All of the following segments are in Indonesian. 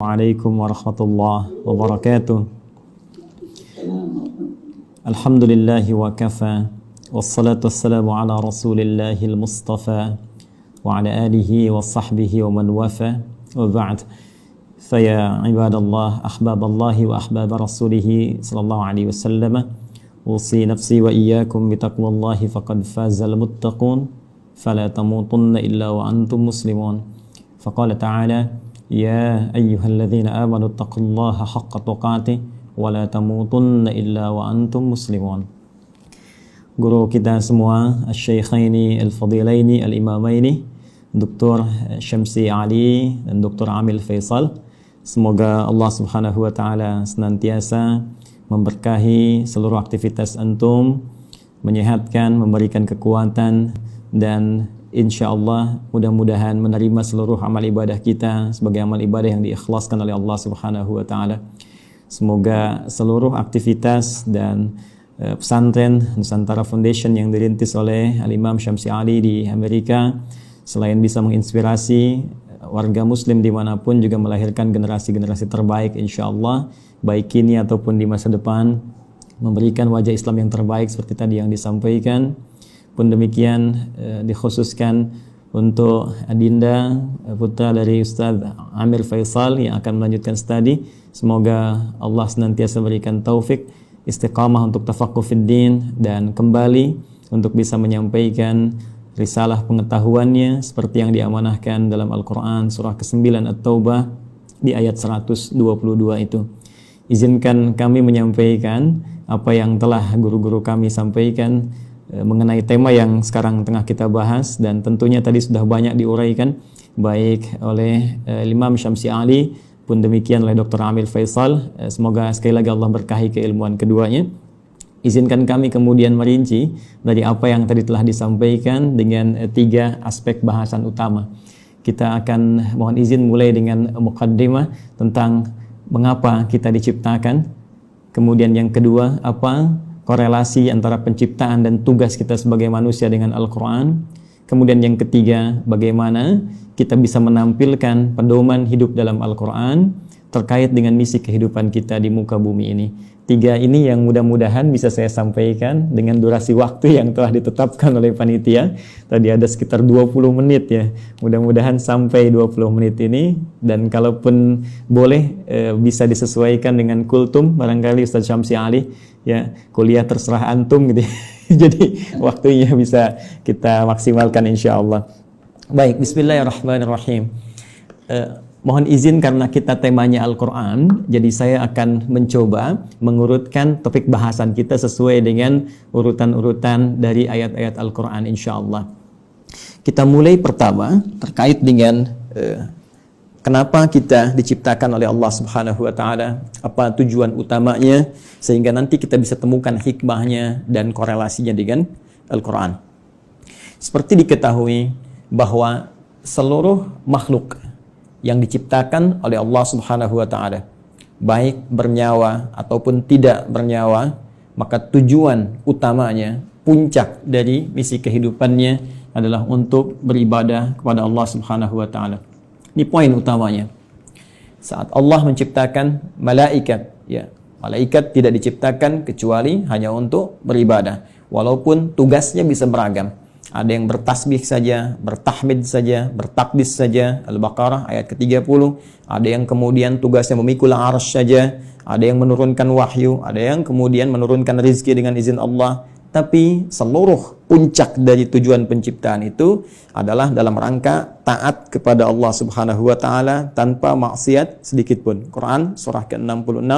Waalaikumsalam warahmatullahi wabarakatuh. Alhamdulillahi wa kafa. Wassalatu wassalamu ala rasulillahil mustafa wa ala alihi wa sahbihi wa man wafa. Wa ba'd. Faya ibadallah, ahbaballahi wa ahbab rasulihi sallallahu alaihi wasallam. Usi nafsi wa iyyakum bitaqwallahi faqad fazal muttaqun. Fala tamutunna illa wa antum muslimun. Faqala ta'ala: Ya ayyuhalladzina amanu taqullaha haqqa tuqatih wa la tamutunna illa wa antum muslimun. Guru kita semua, Asy-Syaikhaini Al-Fadilaini Al-Imamaini, Dr. Syamsi Ali dan Dr. Amil Faisal. Semoga Allah Subhanahu wa taala senantiasa memberkahi seluruh aktivitas antum, menyehatkan, memberikan kekuatan, dan insyaallah mudah-mudahan menerima seluruh amal ibadah kita sebagai amal ibadah yang diikhlaskan oleh Allah Subhanahu wa taala. Semoga seluruh aktivitas dan pesantren Nusantara Foundation yang dirintis oleh Al-Imam Syamsi Ali di Amerika selain bisa menginspirasi warga muslim dimanapun, juga melahirkan generasi-generasi terbaik insyaallah, baik kini ataupun di masa depan, memberikan wajah Islam yang terbaik seperti tadi yang disampaikan. Pun demikian dikhususkan untuk Adinda, putra dari Ustaz Amir Faisal yang akan melanjutkan studi. Semoga Allah senantiasa berikan taufik, istiqamah untuk tafaqquh fid din, dan kembali untuk bisa menyampaikan risalah pengetahuannya seperti yang diamanahkan dalam Al-Quran surah ke-9 At-Taubah di ayat 122 itu. Izinkan kami menyampaikan apa yang telah guru-guru kami sampaikan mengenai tema yang sekarang tengah kita bahas, dan tentunya tadi sudah banyak diuraikan baik oleh Imam Syamsi Ali pun demikian oleh Dr. Amil Faisal. Semoga sekali lagi Allah berkahi keilmuan keduanya. Izinkan kami kemudian merinci dari apa yang tadi telah disampaikan dengan tiga aspek bahasan utama. Kita akan mohon izin mulai dengan muqaddimah tentang mengapa kita diciptakan. Kemudian yang kedua, apa korelasi antara penciptaan dan tugas kita sebagai manusia dengan Al-Quran. Kemudian yang ketiga, bagaimana kita bisa menampilkan pedoman hidup dalam Al-Quran terkait dengan misi kehidupan kita di muka bumi ini. Tiga ini yang mudah-mudahan bisa saya sampaikan dengan durasi waktu yang telah ditetapkan oleh panitia. Tadi ada sekitar 20 menit ya. Mudah-mudahan sampai 20 menit ini, dan kalaupun boleh bisa disesuaikan dengan kultum barangkali Ustaz Syamsi Ali ya, kuliah terserah antum gitu. Jadi waktunya bisa kita maksimalkan insyaallah. Baik, bismillahirrahmanirrahim. Mohon izin karena kita temanya Al-Quran, jadi saya akan mencoba mengurutkan topik bahasan kita sesuai dengan urutan-urutan dari ayat-ayat Al-Quran insyaallah. Kita mulai pertama terkait dengan kenapa kita diciptakan oleh Allah Subhanahu wa taala, apa tujuan utamanya, sehingga nanti kita bisa temukan hikmahnya dan korelasinya dengan Al-Quran. Seperti diketahui bahwa seluruh makhluk yang diciptakan oleh Allah Subhanahu wa taala, baik bernyawa ataupun tidak bernyawa, maka tujuan utamanya, puncak dari misi kehidupannya adalah untuk beribadah kepada Allah Subhanahu wa taala. Ini poin utamanya. Saat Allah menciptakan malaikat, ya, malaikat tidak diciptakan kecuali hanya untuk beribadah, walaupun tugasnya bisa beragam. Ada yang bertasbih saja, bertahmid saja, bertakdis saja, Al-Baqarah ayat ke-30. Ada yang kemudian tugasnya memikul arsy saja, ada yang menurunkan wahyu, ada yang kemudian menurunkan rizki dengan izin Allah. Tapi seluruh puncak dari tujuan penciptaan itu adalah dalam rangka taat kepada Allah Subhanahu wa taala tanpa maksiat sedikit pun. Quran surah ke-66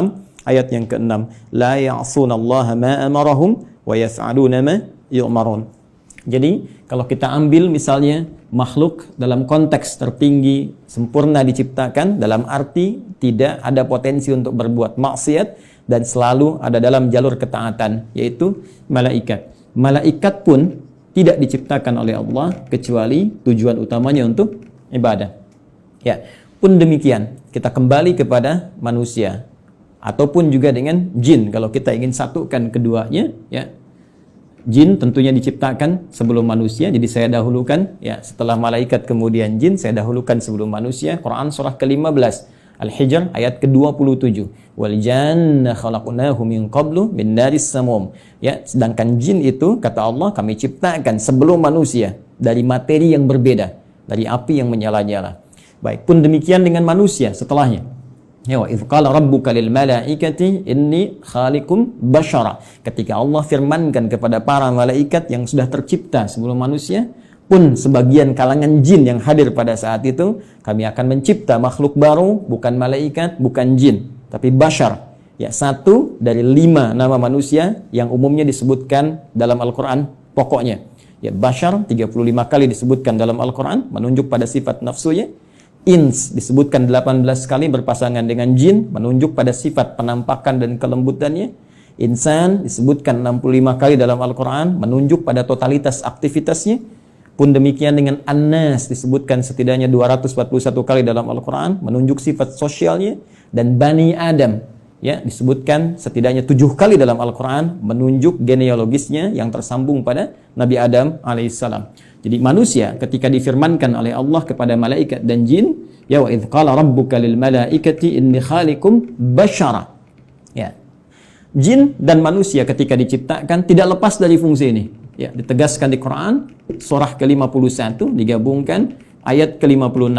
ayat yang ke-6. La ya'sunallaha ma amarahum wa yaf'aluna ma yu'marun. Jadi kalau kita ambil misalnya makhluk dalam konteks tertinggi, sempurna diciptakan dalam arti tidak ada potensi untuk berbuat maksiat dan selalu ada dalam jalur ketaatan, yaitu malaikat. Malaikat pun tidak diciptakan oleh Allah kecuali tujuan utamanya untuk ibadah. Ya, pun demikian kita kembali kepada manusia ataupun juga dengan jin kalau kita ingin satukan keduanya, ya. Jin tentunya diciptakan sebelum manusia, jadi saya dahulukan ya, setelah malaikat kemudian jin, saya dahulukan sebelum manusia. Quran surah ke-15 Al-Hijr ayat ke-27. Wal janna khalaqnahu min qablu min naris samum. Ya, sedangkan jin itu kata Allah kami ciptakan sebelum manusia dari materi yang berbeda, dari api yang menyala-nyala. Baik, pun demikian dengan manusia setelahnya. Ya, wa idz qala rabbuka lil malaikati inni khaliqum basyara. Ketika Allah firmankan kepada para malaikat yang sudah tercipta sebelum manusia, pun sebagian kalangan jin yang hadir pada saat itu, kami akan mencipta makhluk baru, bukan malaikat, bukan jin, tapi basyar. Ya, satu dari 5 nama manusia yang umumnya disebutkan dalam Al-Quran pokoknya. Ya, basyar 35 kali disebutkan dalam Al-Quran, menunjuk pada sifat nafsunya. Ins disebutkan 18 kali berpasangan dengan jin, menunjuk pada sifat penampakan dan kelembutannya. Insan disebutkan 65 kali dalam Al-Quran, menunjuk pada totalitas aktivitasnya. Pun demikian dengan An-Nas disebutkan setidaknya 241 kali dalam Al-Quran, menunjuk sifat sosialnya. Dan Bani Adam ya disebutkan setidaknya 7 kali dalam Al-Quran, menunjuk genealogisnya yang tersambung pada Nabi Adam alaihissalam. Jadi manusia ketika difirmankan oleh Allah kepada malaikat dan jin, ya wa idz qala rabbuka lil malaikati inni khaliqum basyara. Ya. Jin dan manusia ketika diciptakan tidak lepas dari fungsi ini. Ya, ditegaskan di Quran surah ke-51 digabungkan ayat ke-56.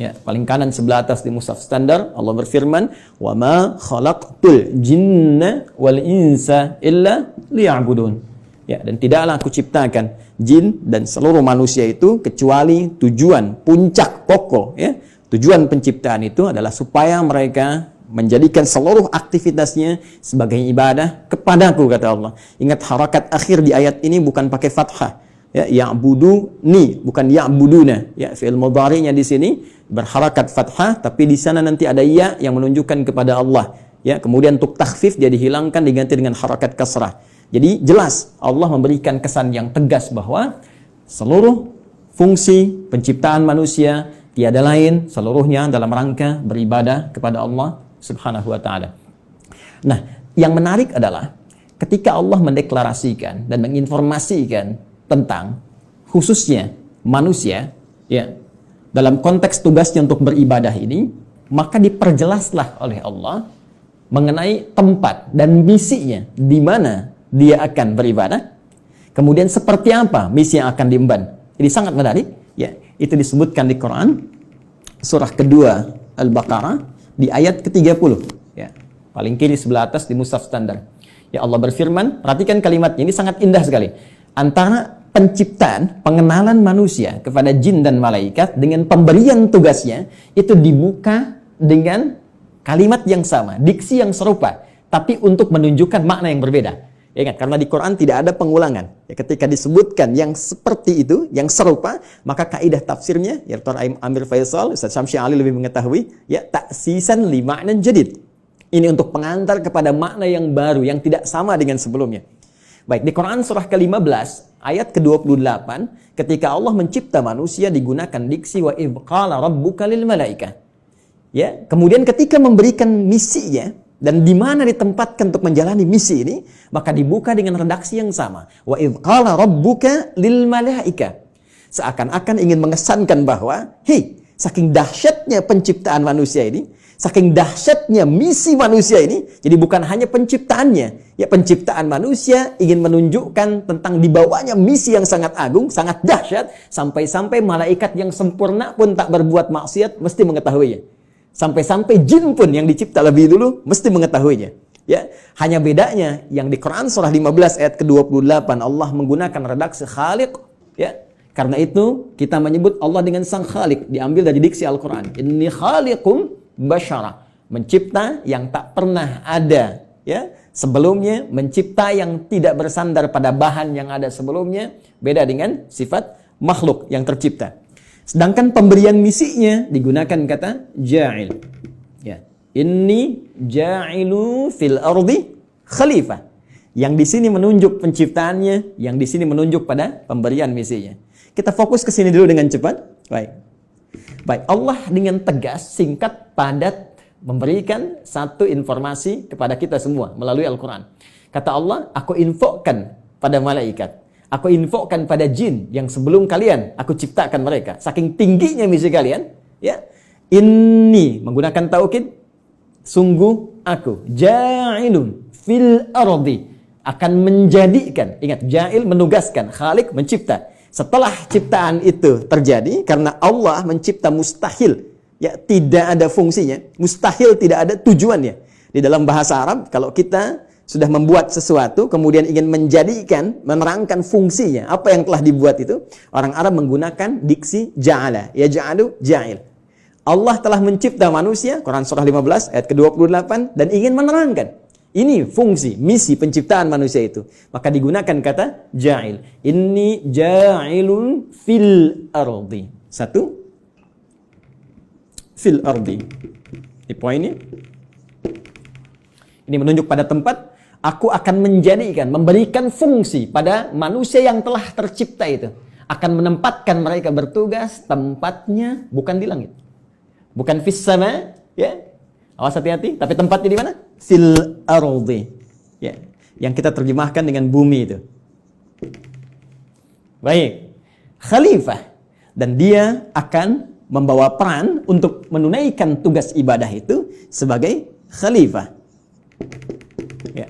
Ya, paling kanan sebelah atas di mushaf standar Allah berfirman, "Wa ma khalaqtul jinna wal insa illa liya'budun." Ya, dan tidaklah aku ciptakan jin dan seluruh manusia itu kecuali tujuan puncak pokok ya. Tujuan penciptaan itu adalah supaya mereka menjadikan seluruh aktivitasnya sebagai ibadah kepadaku kata Allah. Ingat harakat akhir di ayat ini bukan pakai fathah. Ya, ya'buduni bukan ya'buduna. Ya, fi'il mudhari'nya di sini berharakat fathah tapi di sana nanti ada ya yang menunjukkan kepada Allah. Ya, kemudian untuk takhfif dia dihilangkan diganti dengan harakat kasrah. Jadi jelas Allah memberikan kesan yang tegas bahwa seluruh fungsi penciptaan manusia tiada lain seluruhnya dalam rangka beribadah kepada Allah Subhanahu wa taala. Nah, yang menarik adalah ketika Allah mendeklarasikan dan menginformasikan tentang khususnya manusia ya dalam konteks tugasnya untuk beribadah ini, maka diperjelaslah oleh Allah mengenai tempat dan misinya di mana dia akan beribadah, kemudian seperti apa misi yang akan diemban. Jadi sangat menarik, ya. Itu disebutkan di Quran surah kedua Al-Baqarah di ayat ke-30, ya. Paling kiri sebelah atas di mushaf standar. Ya, Allah berfirman, perhatikan kalimatnya, ini sangat indah sekali. Antara penciptaan, pengenalan manusia kepada jin dan malaikat dengan pemberian tugasnya itu dibuka dengan kalimat yang sama, diksi yang serupa, tapi untuk menunjukkan makna yang berbeda. Ya, ingat, karena di Quran tidak ada pengulangan. Ya, ketika disebutkan yang seperti itu, yang serupa, maka kaidah tafsirnya, ya Dr. Amir Faisal, Ustaz Syamsi Ali lebih mengetahui, ya taksisan li ma'nan jadid. Ini untuk pengantar kepada makna yang baru, yang tidak sama dengan sebelumnya. Baik, di Quran surah ke-15, ayat ke-28, ketika Allah mencipta manusia digunakan diksi wa idz qala rabbuka lil malaikah. Ya, kemudian ketika memberikan misinya, dan di mana ditempatkan untuk menjalani misi ini, maka dibuka dengan redaksi yang sama. Wa idz qala rabbuka lil malaika. Seakan-akan ingin mengesankan bahwa, hei, saking dahsyatnya penciptaan manusia ini, saking dahsyatnya misi manusia ini, jadi bukan hanya penciptaannya. Ya, penciptaan manusia ingin menunjukkan tentang dibawanya misi yang sangat agung, sangat dahsyat, sampai-sampai malaikat yang sempurna pun tak berbuat maksiat mesti mengetahuinya. Sampai-sampai jin pun yang dicipta lebih dulu mesti mengetahuinya. Ya, hanya bedanya yang di Quran surah 15 ayat ke-28 Allah menggunakan redaksi khaliq, ya. Karena itu kita menyebut Allah dengan sang khaliq, diambil dari diksi Al-Qur'an. Inni khaliqum basyara, mencipta yang tak pernah ada, ya. Sebelumnya, mencipta yang tidak bersandar pada bahan yang ada sebelumnya, beda dengan sifat makhluk yang tercipta. Sedangkan pemberian misinya digunakan kata ja'il. Ya. Inni ja'ilu fil ardi khalifah. Yang di sini menunjuk penciptaannya, yang di sini menunjuk pada pemberian misinya. Kita fokus ke sini dulu dengan cepat. Baik, Allah dengan tegas, singkat, padat memberikan satu informasi kepada kita semua melalui Al-Quran. Kata Allah, aku infokan pada malaikat. Aku infokan pada jin yang sebelum kalian aku ciptakan mereka. Saking tingginya misi kalian, ya. Inni menggunakan taukid, sungguh aku, ja'ilun fil ardi, akan menjadikan. Ingat, ja'il menugaskan, khalik mencipta. Setelah ciptaan itu terjadi, karena Allah mencipta mustahil, ya tidak ada fungsinya, mustahil tidak ada tujuannya. Di dalam bahasa Arab, kalau kita sudah membuat sesuatu, kemudian ingin menjadikan, menerangkan fungsinya, apa yang telah dibuat itu, orang Arab menggunakan diksi ja'ala, ya ja'alu, ja'il. Allah telah mencipta manusia, Quran surah 15 ayat ke-28, dan ingin menerangkan ini fungsi, misi penciptaan manusia itu. Maka digunakan kata ja'il. Inni ja'ilun fil ardi. Satu, fil ardi. Ini poinnya. Ini menunjuk pada tempat, aku akan menjadikan, memberikan fungsi pada manusia yang telah tercipta itu. Akan menempatkan mereka bertugas, tempatnya bukan di langit. Bukan fis sama, ya. Awas hati-hati, tapi tempatnya di mana? Fil ardi. Ya. Yang kita terjemahkan dengan bumi itu. Baik. Khalifah, dan dia akan membawa peran untuk menunaikan tugas ibadah itu sebagai khalifah. Ya.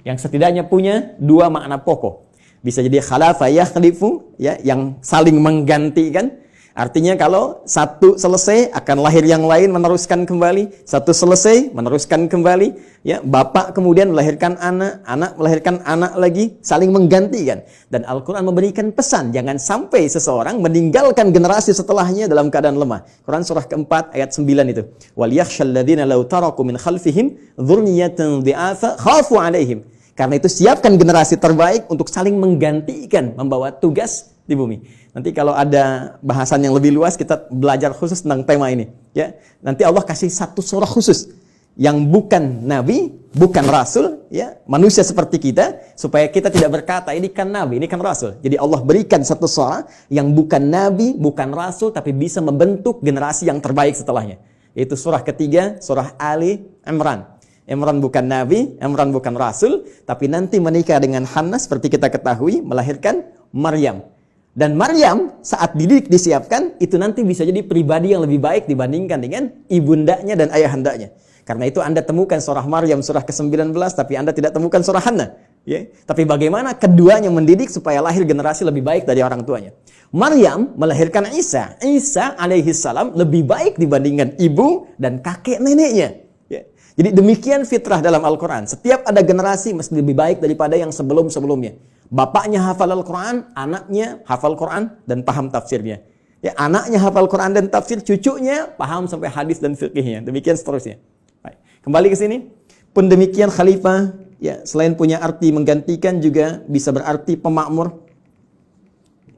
Yang setidaknya punya dua makna pokok. Bisa jadi khalafa yakhlifu, ya, yang saling menggantikan. Artinya kalau satu selesai akan lahir yang lain meneruskan kembali, satu selesai meneruskan kembali, ya, bapak kemudian melahirkan anak, anak melahirkan anak lagi, saling menggantikan. Dan Al-Qur'an memberikan pesan jangan sampai seseorang meninggalkan generasi setelahnya dalam keadaan lemah. Quran surah keempat ayat 9 itu. Wal yakhshal ladzina law taraku min khalfihim dzurriyyatan dhi'afa khafu 'alaihim. Karena itu siapkan generasi terbaik untuk saling menggantikan membawa tugas di bumi. Nanti kalau ada bahasan yang lebih luas, kita belajar khusus tentang tema ini. Ya, nanti Allah kasih satu surah khusus yang bukan nabi, bukan rasul, ya, manusia seperti kita, supaya kita tidak berkata ini kan nabi, ini kan rasul. Jadi Allah berikan satu surah yang bukan nabi, bukan rasul, tapi bisa membentuk generasi yang terbaik setelahnya. Yaitu surah ketiga, surah Ali Imran. Imran bukan nabi, Imran bukan rasul, tapi nanti menikah dengan Hannah seperti kita ketahui, melahirkan Maryam. Dan Maryam saat dididik disiapkan, itu nanti bisa jadi pribadi yang lebih baik dibandingkan dengan ibundanya dan ayahandanya. Karena itu Anda temukan surah Maryam surah ke-19, tapi Anda tidak temukan surah Hannah. Ya. Tapi bagaimana keduanya mendidik supaya lahir generasi lebih baik dari orang tuanya. Maryam melahirkan Isa. Isa alaihi salam lebih baik dibandingkan ibu dan kakek neneknya. Ya. Jadi demikian fitrah dalam Al-Quran. Setiap ada generasi mesti lebih baik daripada yang sebelum-sebelumnya. Bapaknya hafal Al-Quran, anaknya hafal Quran dan paham tafsirnya. Ya, anaknya hafal Quran dan tafsir, cucunya paham sampai hadis dan fiqihnya. Demikian seterusnya. Baik. Kembali ke sini. Pun demikian khalifah, ya, selain punya arti menggantikan juga bisa berarti pemakmur.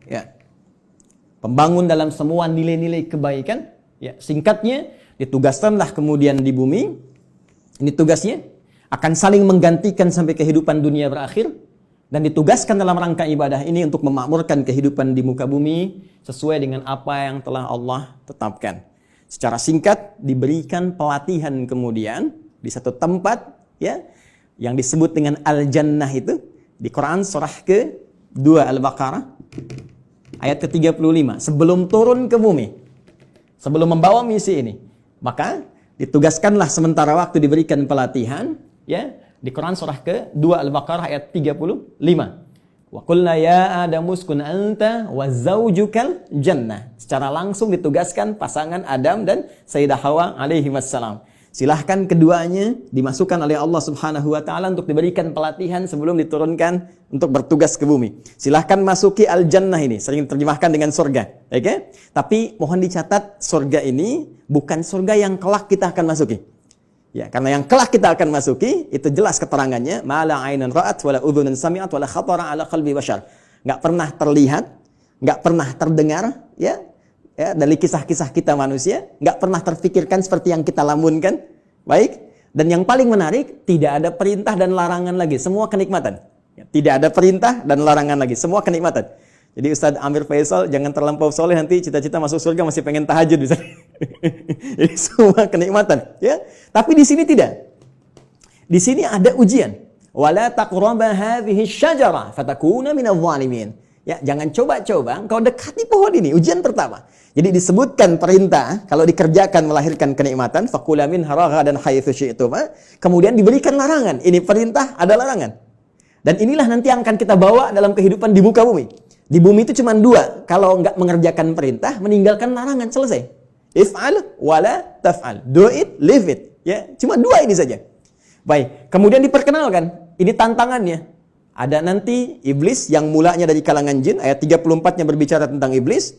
Ya. Pembangun dalam semua nilai-nilai kebaikan. Ya, singkatnya, ditugaskanlah kemudian di bumi. Ini tugasnya. Akan saling menggantikan sampai kehidupan dunia berakhir. Dan ditugaskan dalam rangka ibadah ini untuk memakmurkan kehidupan di muka bumi sesuai dengan apa yang telah Allah tetapkan. Secara singkat diberikan pelatihan kemudian di satu tempat, ya, yang disebut dengan Al-Jannah itu di Quran surah ke-2 Al-Baqarah ayat ke-35. Sebelum turun ke bumi, sebelum membawa misi ini, maka ditugaskanlah sementara waktu diberikan pelatihan, ya, di Quran surah ke-2 Al-Baqarah ayat 35. Wa qulna ya Adamu uskun anta wa zaujukal jannah. Secara langsung ditugaskan pasangan Adam dan Sayyidah Hawa alaihi wassalam. Silahkan keduanya dimasukkan oleh Allah Subhanahu wa taala untuk diberikan pelatihan sebelum diturunkan untuk bertugas ke bumi. Silahkan masuki al-jannah ini, sering terjemahkan dengan surga. Oke? Tapi mohon dicatat, surga ini bukan surga yang kelak kita akan masuki. Ya, karena yang kelak kita akan masuki itu jelas keterangannya, mala ainan ra'at wala udhunun sami'at wala khatara ala qalbi bashar. Enggak pernah terlihat, enggak pernah terdengar, ya. Ya, dari kisah-kisah kita manusia, enggak pernah terfikirkan seperti yang kita lamunkan. Baik. Dan yang paling menarik, tidak ada perintah dan larangan lagi, semua kenikmatan. Ya, tidak ada perintah dan larangan lagi, semua kenikmatan. Jadi Ustaz Amir Faisal jangan terlampau soleh, nanti cita-cita masuk surga masih pengen tahajud bisa. Jadi semua kenikmatan, ya. Tapi di sini tidak. Di sini ada ujian. Wala taqraba hadhihi syajarah fatakuna minadh dhalimin. Ya, jangan coba-coba engkau dekati pohon ini, ujian pertama. Jadi disebutkan perintah kalau dikerjakan melahirkan kenikmatan, faqula minha ragadan haitsu syi'tuma, kemudian diberikan larangan. Ini perintah, ada larangan. Dan inilah nanti yang akan kita bawa dalam kehidupan di muka bumi. Di bumi itu cuma dua, kalau enggak mengerjakan perintah, meninggalkan larangan, selesai. If'al wala taf'al. Do it, leave it. Ya, cuma dua ini saja. Baik, kemudian diperkenalkan, ini tantangannya. Ada nanti iblis yang mulanya dari kalangan jin, ayat 34-nya berbicara tentang iblis.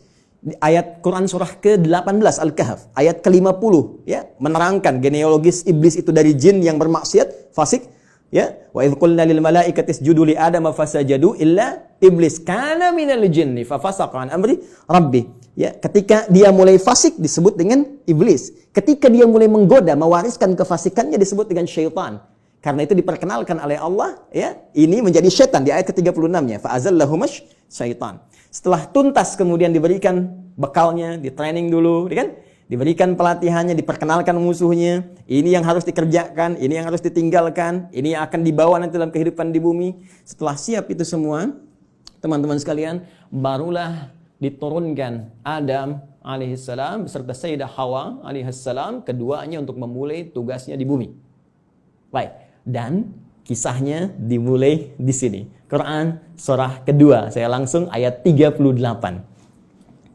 Ayat Quran surah ke-18 Al-Kahf, ayat ke-50 ya, menerangkan genealogis iblis itu dari jin yang bermaksiat, fasik ya. Wa idz qulna lil malaikati isjudu li adama fasajadu illa iblis kana minal jinni fa fasaqa an amri rabbi. Ya, ketika dia mulai fasik disebut dengan iblis. Ketika dia mulai menggoda, mewariskan kefasikannya disebut dengan syaitan. Karena itu diperkenalkan oleh Allah, ya, ini menjadi syaitan di ayat ke-36-nya. Fa'azallahumash syaitan. Setelah tuntas kemudian diberikan bekalnya, di training dulu, kan? Diberikan pelatihannya, diperkenalkan musuhnya. Ini yang harus dikerjakan, ini yang harus ditinggalkan, ini yang akan dibawa nanti dalam kehidupan di bumi. Setelah siap itu semua, teman-teman sekalian, barulah diturunkan Adam alaihissalam beserta Sayyidah Hawa alaihissalam, keduanya untuk memulai tugasnya di bumi. Baik. Dan kisahnya dimulai di sini. Quran surah kedua. Saya langsung ayat 38.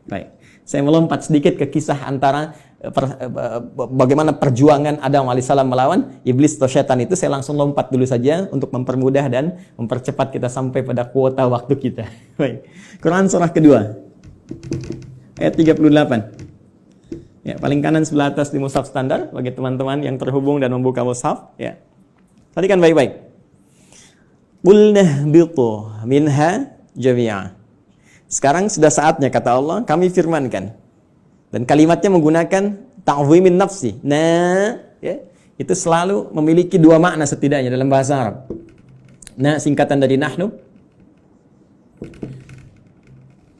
Baik. Saya melompat sedikit ke kisah antara bagaimana perjuangan Adam alaihissalam melawan iblis atau syaitan itu. Saya langsung lompat dulu saja untuk mempermudah dan mempercepat kita sampai pada kuota waktu kita. Baik. Quran surah kedua. Ayat 38. Ya, paling kanan sebelah atas di mushaf standar bagi teman-teman yang terhubung dan membuka mushaf, ya. Perhatikan baik-baik. Qulna bitu minha jami'a. Sekarang sudah saatnya, kata Allah, kami firmankan. Dan kalimatnya menggunakan ta'zimin nafsi. Nah, ya, itu selalu memiliki dua makna setidaknya dalam bahasa Arab. Nah, singkatan dari nahnu.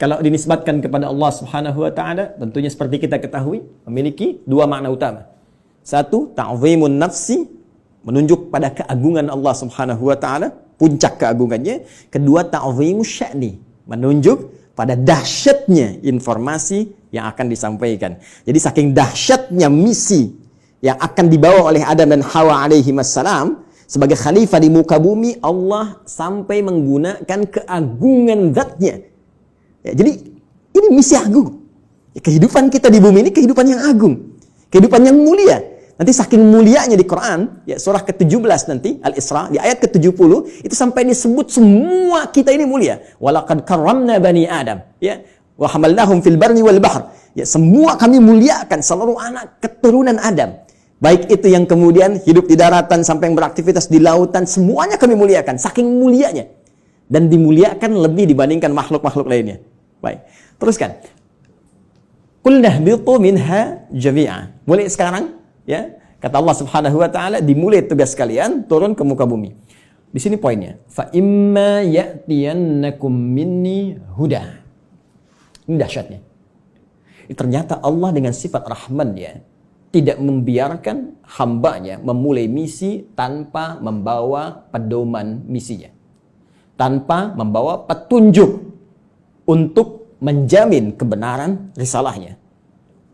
Kalau dinisbatkan kepada Allah Subhanahu wa taala, tentunya seperti kita ketahui, memiliki dua makna utama. Satu, ta'zimun nafsi, menunjuk pada keagungan Allah Subhanahu wa taala, puncak keagungannya. Kedua, ta'zimus sya'ni, menunjuk pada dahsyatnya informasi yang akan disampaikan. Jadi saking dahsyatnya misi yang akan dibawa oleh Adam dan Hawa alaihi wassalam sebagai khalifah di muka bumi, Allah sampai menggunakan keagungan zatnya. Ya, jadi ini misi agung. Ya, kehidupan kita di bumi ini kehidupan yang agung, kehidupan yang mulia. Nanti saking mulianya di Quran, ya, surah ke-17 nanti, Al-Isra, di ayat ke-70, itu sampai disebut semua kita ini mulia. Walaqad karramna bani Adam, ya, wa hamalnahum fil barri wal bahr. Ya, semua kami muliakan seluruh anak keturunan Adam. Baik itu yang kemudian hidup di daratan sampai yang beraktivitas di lautan, semuanya kami muliakan, saking mulianya. Dan dimuliakan lebih dibandingkan makhluk-makhluk lainnya. Baik, teruskan. Qul nahbitu minha jami'a. Mulai sekarang, ya, kata Allah Subhanahu wa taala, dimulai tugas kalian turun ke muka bumi. Di sini poinnya. Fa imma ya'tiyannakum minni huda. Ini dahsyatnya. Ternyata Allah dengan sifat Rahman, ya, tidak membiarkan hambanya memulai misi tanpa membawa pedoman misinya. Tanpa membawa petunjuk untuk menjamin kebenaran risalahnya.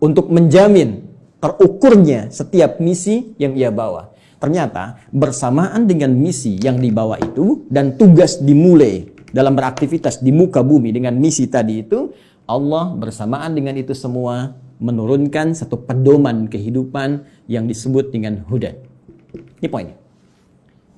Untuk menjamin terukurnya setiap misi yang ia bawa. Ternyata bersamaan dengan misi yang dibawa itu dan tugas dimulai dalam beraktivitas di muka bumi dengan misi tadi itu, Allah bersamaan dengan itu semua menurunkan satu pedoman kehidupan yang disebut dengan huda. Ini poinnya.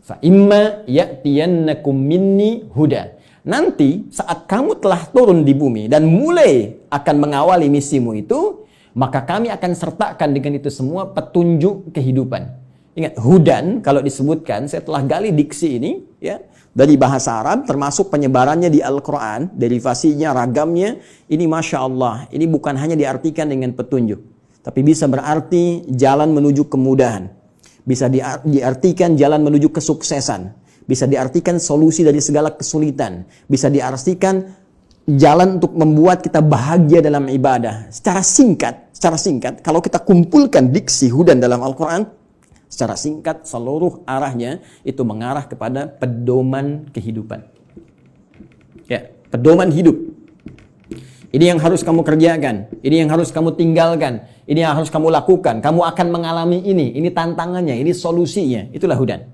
Fa imma ya'tiyannakum minni huda. Nanti saat kamu telah turun di bumi dan mulai akan mengawali misimu itu, maka kami akan sertakan dengan itu semua petunjuk kehidupan. Ingat, hudan kalau disebutkan, saya telah gali diksi ini, ya, dari bahasa Arab, termasuk penyebarannya di Al-Quran, derivasinya, ragamnya, ini Masya Allah, ini bukan hanya diartikan dengan petunjuk, tapi bisa berarti jalan menuju kemudahan, bisa diartikan jalan menuju kesuksesan, bisa diartikan solusi dari segala kesulitan, bisa diartikan jalan untuk membuat kita bahagia dalam ibadah. Secara singkat, kalau kita kumpulkan diksi hudan dalam Al-Quran, secara singkat seluruh arahnya itu mengarah kepada pedoman kehidupan. Ya, pedoman hidup. Ini yang harus kamu kerjakan, ini yang harus kamu tinggalkan, ini yang harus kamu lakukan. Kamu akan mengalami ini tantangannya, ini solusinya. Itulah hudan.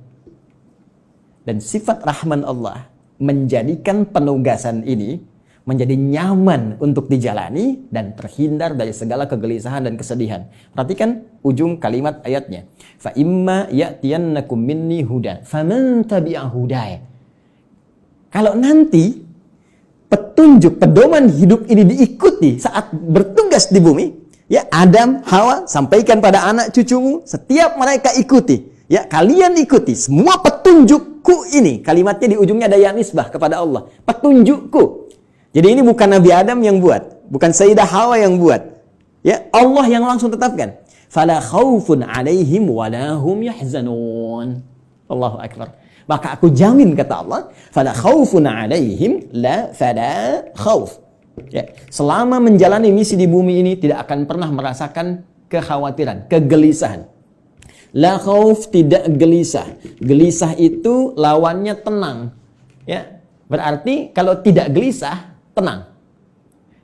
Dan sifat rahman Allah menjadikan penugasan ini menjadi nyaman untuk dijalani dan terhindar dari segala kegelisahan dan kesedihan. Perhatikan ujung kalimat ayatnya. Fa imma ya'tiyannakum minni hudan faman tabi'a hudaya. Kalau nanti petunjuk, pedoman hidup ini diikuti saat bertugas di bumi, ya Adam, Hawa, sampaikan pada anak cucumu, setiap mereka ikuti, ya kalian ikuti semua petunjukku ini. Kalimatnya di ujungnya ada ya nisbah kepada Allah. Petunjukku. Jadi ini bukan Nabi Adam yang buat, bukan Sayyidah Hawa yang buat. Ya, Allah yang langsung tetapkan. Fala khaufun 'alaihim wa la hum yahzanun. Allahu akbar. Maka aku jamin kata Allah, fala khaufun 'alaihim la fala khauf. Ya, selama menjalani misi di bumi ini tidak akan pernah merasakan kekhawatiran, kegelisahan. La khauf, tidak gelisah. Gelisah itu lawannya tenang. Ya, berarti kalau tidak gelisah tenang.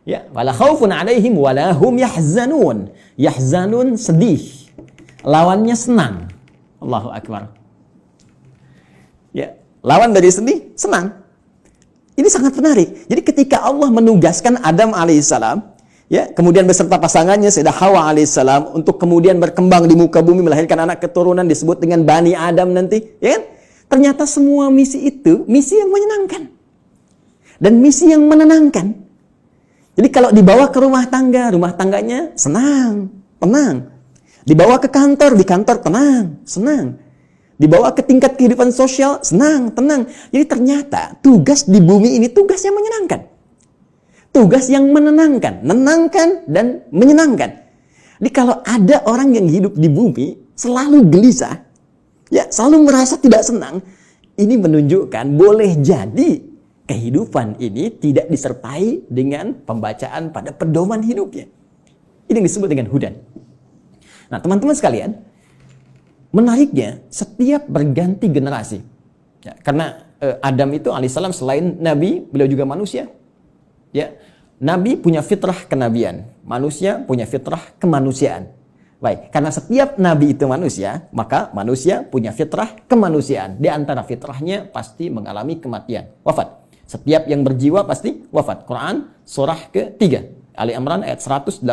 Ya, wala khaufun 'alaihim wala hum yahzanun. Yahzanun sedih. Lawannya senang. Allahu akbar. Ya, lawan dari sedih senang. Ini sangat menarik. Jadi ketika Allah menugaskan Adam alaihissalam, ya, kemudian beserta pasangannya Sayyidah Hawa alaihissalam untuk kemudian berkembang di muka bumi melahirkan anak keturunan disebut dengan Bani Adam nanti, ya kan? Ternyata semua misi itu misi yang menyenangkan. Dan misi yang menenangkan. Jadi kalau dibawa ke rumah tangganya senang, tenang. Dibawa ke kantor, di kantor tenang, senang. Dibawa ke tingkat kehidupan sosial, senang, tenang. Jadi ternyata tugas di bumi ini tugas yang menyenangkan. Tugas yang menenangkan, menenangkan dan menyenangkan. Jadi kalau ada orang yang hidup di bumi selalu gelisah, ya selalu merasa tidak senang, ini menunjukkan boleh jadi kehidupan ini tidak disertai dengan pembacaan pada pedoman hidupnya. Ini yang disebut dengan hudan. Nah, teman-teman sekalian, menariknya setiap berganti generasi. Ya, karena Adam itu alaihissalam selain nabi, beliau juga manusia. Ya, nabi punya fitrah kenabian, manusia punya fitrah kemanusiaan. Baik, karena setiap nabi itu manusia, maka manusia punya fitrah kemanusiaan. Di antara fitrahnya pasti mengalami kematian, wafat. Setiap yang berjiwa pasti wafat. Quran surah ke-3 Ali Imran ayat 185.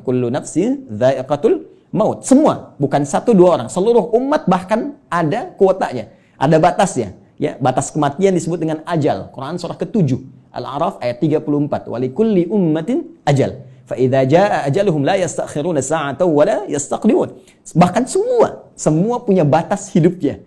Kullu nafsin dha'iqatul maut. Semua, bukan satu dua orang, seluruh umat bahkan ada kuotanya, ada batasnya. Ya, batas kematian disebut dengan ajal. Quran surah ke-7 Al-A'raf ayat 34. Walikulli ummatin ajal. Fa idza jaa ajaluhum la yastakhiruna sa'atan wa la yastaqdimun. Bahkan semua punya batas hidupnya.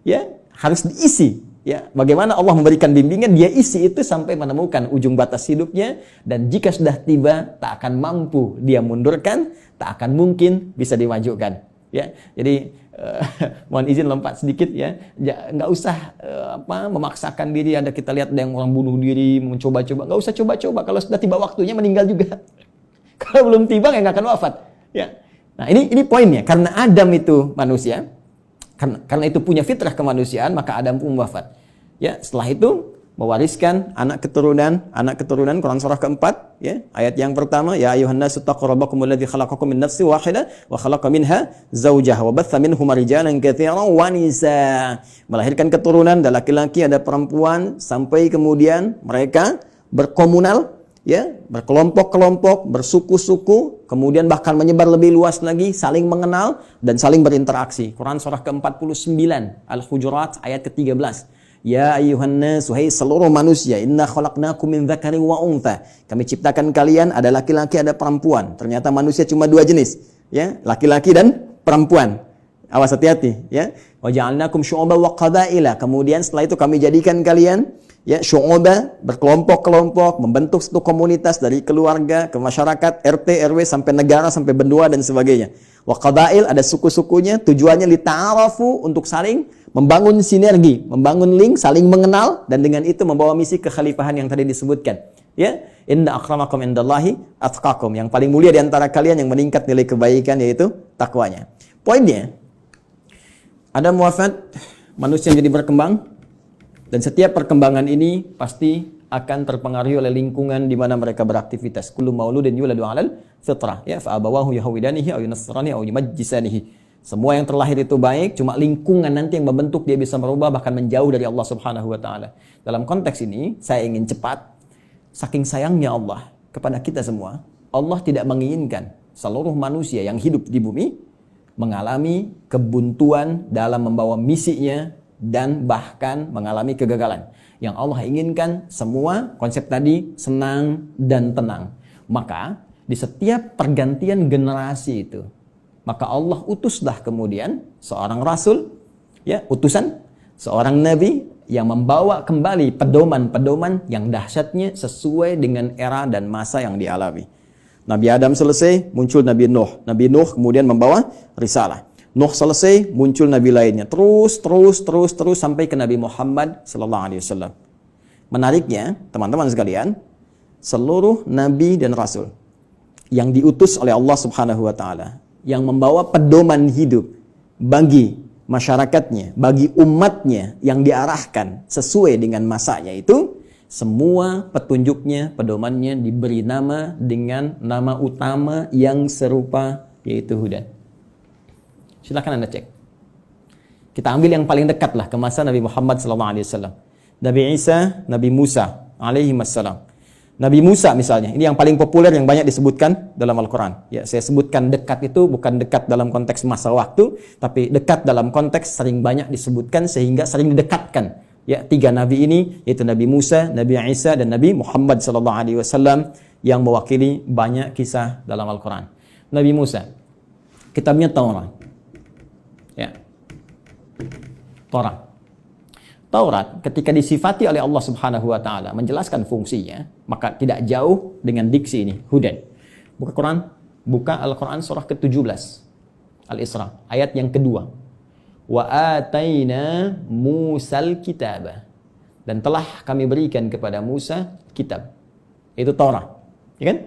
Ya, harus diisi. Ya, bagaimana Allah memberikan bimbingan, dia isi itu sampai menemukan ujung batas hidupnya, dan jika sudah tiba tak akan mampu dia mundurkan, tak akan mungkin bisa dimajukan. Ya, jadi mohon izin lompat sedikit ya, nggak usah memaksakan diri. Ada kita lihat ada yang orang bunuh diri, mencoba-coba, nggak usah coba-coba. Kalau sudah tiba waktunya meninggal juga. Kalau belum tiba ya nggak akan wafat. Ya, nah ini poinnya. Karena Adam itu manusia. Karena itu punya fitrah kemanusiaan, maka Adam pun wafat. Ya, setelah itu mewariskan anak keturunan Quran surah ke-4 ya, ayat yang pertama, ya ayuhan nasu taqu rabbakumul ladzi khalaqakum min nafsin wahidah wa khalaqa minha zawjaha wa batha minhuma rijalan katsiran wa nisaa. Melahirkan keturunan, ada laki-laki, ada perempuan, sampai kemudian mereka berkomunal, ya, berkelompok-kelompok, bersuku-suku, kemudian bahkan menyebar lebih luas lagi, saling mengenal dan saling berinteraksi. Quran surah ke-49 Al-Hujurat ayat ke-13. Ya ayyuhan nas, wahai seluruh manusia, inna khalaqnakum min dzakarin wa untha. Kami ciptakan kalian ada laki-laki, ada perempuan. Ternyata manusia cuma dua jenis, ya, laki-laki dan perempuan. Awas, hati-hati, ya. Wa ja'alnakum syu'uban wa qabaila. Kemudian setelah itu kami jadikan kalian, ya, syu'uba, berkelompok-kelompok, membentuk satu komunitas dari keluarga ke masyarakat, RT, RW sampai negara, sampai benua dan sebagainya. Wa qabail, ada suku-sukunya, tujuannya lita'arafu, untuk saling membangun sinergi, membangun link, saling mengenal, dan dengan itu membawa misi kekhalifahan yang tadi disebutkan. Ya, inna akramakum indallahi atqakum. Yang paling mulia di antara kalian yang meningkat nilai kebaikan yaitu takwanya. Poinnya, Adam wafat, manusia menjadi berkembang, dan setiap perkembangan ini pasti akan terpengaruhi oleh lingkungan di mana mereka beraktivitas. Kullu mauludin yuladu 'alal fitrah, ya fa abawahu yahwidanihi aw yunasrani aw yumajjisanihi. Semua yang terlahir itu baik, cuma lingkungan nanti yang membentuk dia bisa merubah bahkan menjauh dari Allah Subhanahu wa taala. Dalam konteks ini, saya ingin cepat, saking sayangnya Allah kepada kita semua, Allah tidak menginginkan seluruh manusia yang hidup di bumi mengalami kebuntuan dalam membawa misinya dan bahkan mengalami kegagalan. Yang Allah inginkan semua konsep tadi senang dan tenang. Maka di setiap pergantian generasi itu, maka Allah utuslah kemudian seorang rasul, ya, utusan, seorang nabi yang membawa kembali pedoman-pedoman yang dahsyatnya sesuai dengan era dan masa yang dialami. Nabi Adam selesai, muncul Nabi Nuh. Nabi Nuh kemudian membawa risalah. Nuh selesai, muncul nabi lainnya. Terus sampai ke Nabi Muhammad sallallahu alaihi wasallam. Menariknya, teman-teman sekalian, seluruh nabi dan rasul yang diutus oleh Allah Subhanahu wa taala, yang membawa pedoman hidup bagi masyarakatnya, bagi umatnya yang diarahkan sesuai dengan masanya itu, semua petunjuknya, pedomannya diberi nama dengan nama utama yang serupa, yaitu Hudan. Silakan Anda cek. Kita ambil yang paling dekat lah ke masa Nabi Muhammad SAW. Nabi Isa, Nabi Musa alaihi wassalam. Nabi Musa misalnya, ini yang paling populer yang banyak disebutkan dalam Al-Quran. Ya, saya sebutkan dekat itu bukan dekat dalam konteks masa waktu, tapi dekat dalam konteks sering banyak disebutkan sehingga sering didekatkan. Ya, tiga nabi ini yaitu Nabi Musa, Nabi Isa dan Nabi Muhammad SAW yang mewakili banyak kisah dalam Al-Quran. Nabi Musa, kitabnya Taurat. Ya. Taurat ketika disifati oleh Allah Subhanahu wa taala menjelaskan fungsinya, maka tidak jauh dengan diksi ini, Hudan. Buka Al-Quran surah ke-17 Al-Isra, ayat yang kedua. Wa ataina Musal kitaba. Dan telah kami berikan kepada Musa kitab. Itu Taurat. Ya kan?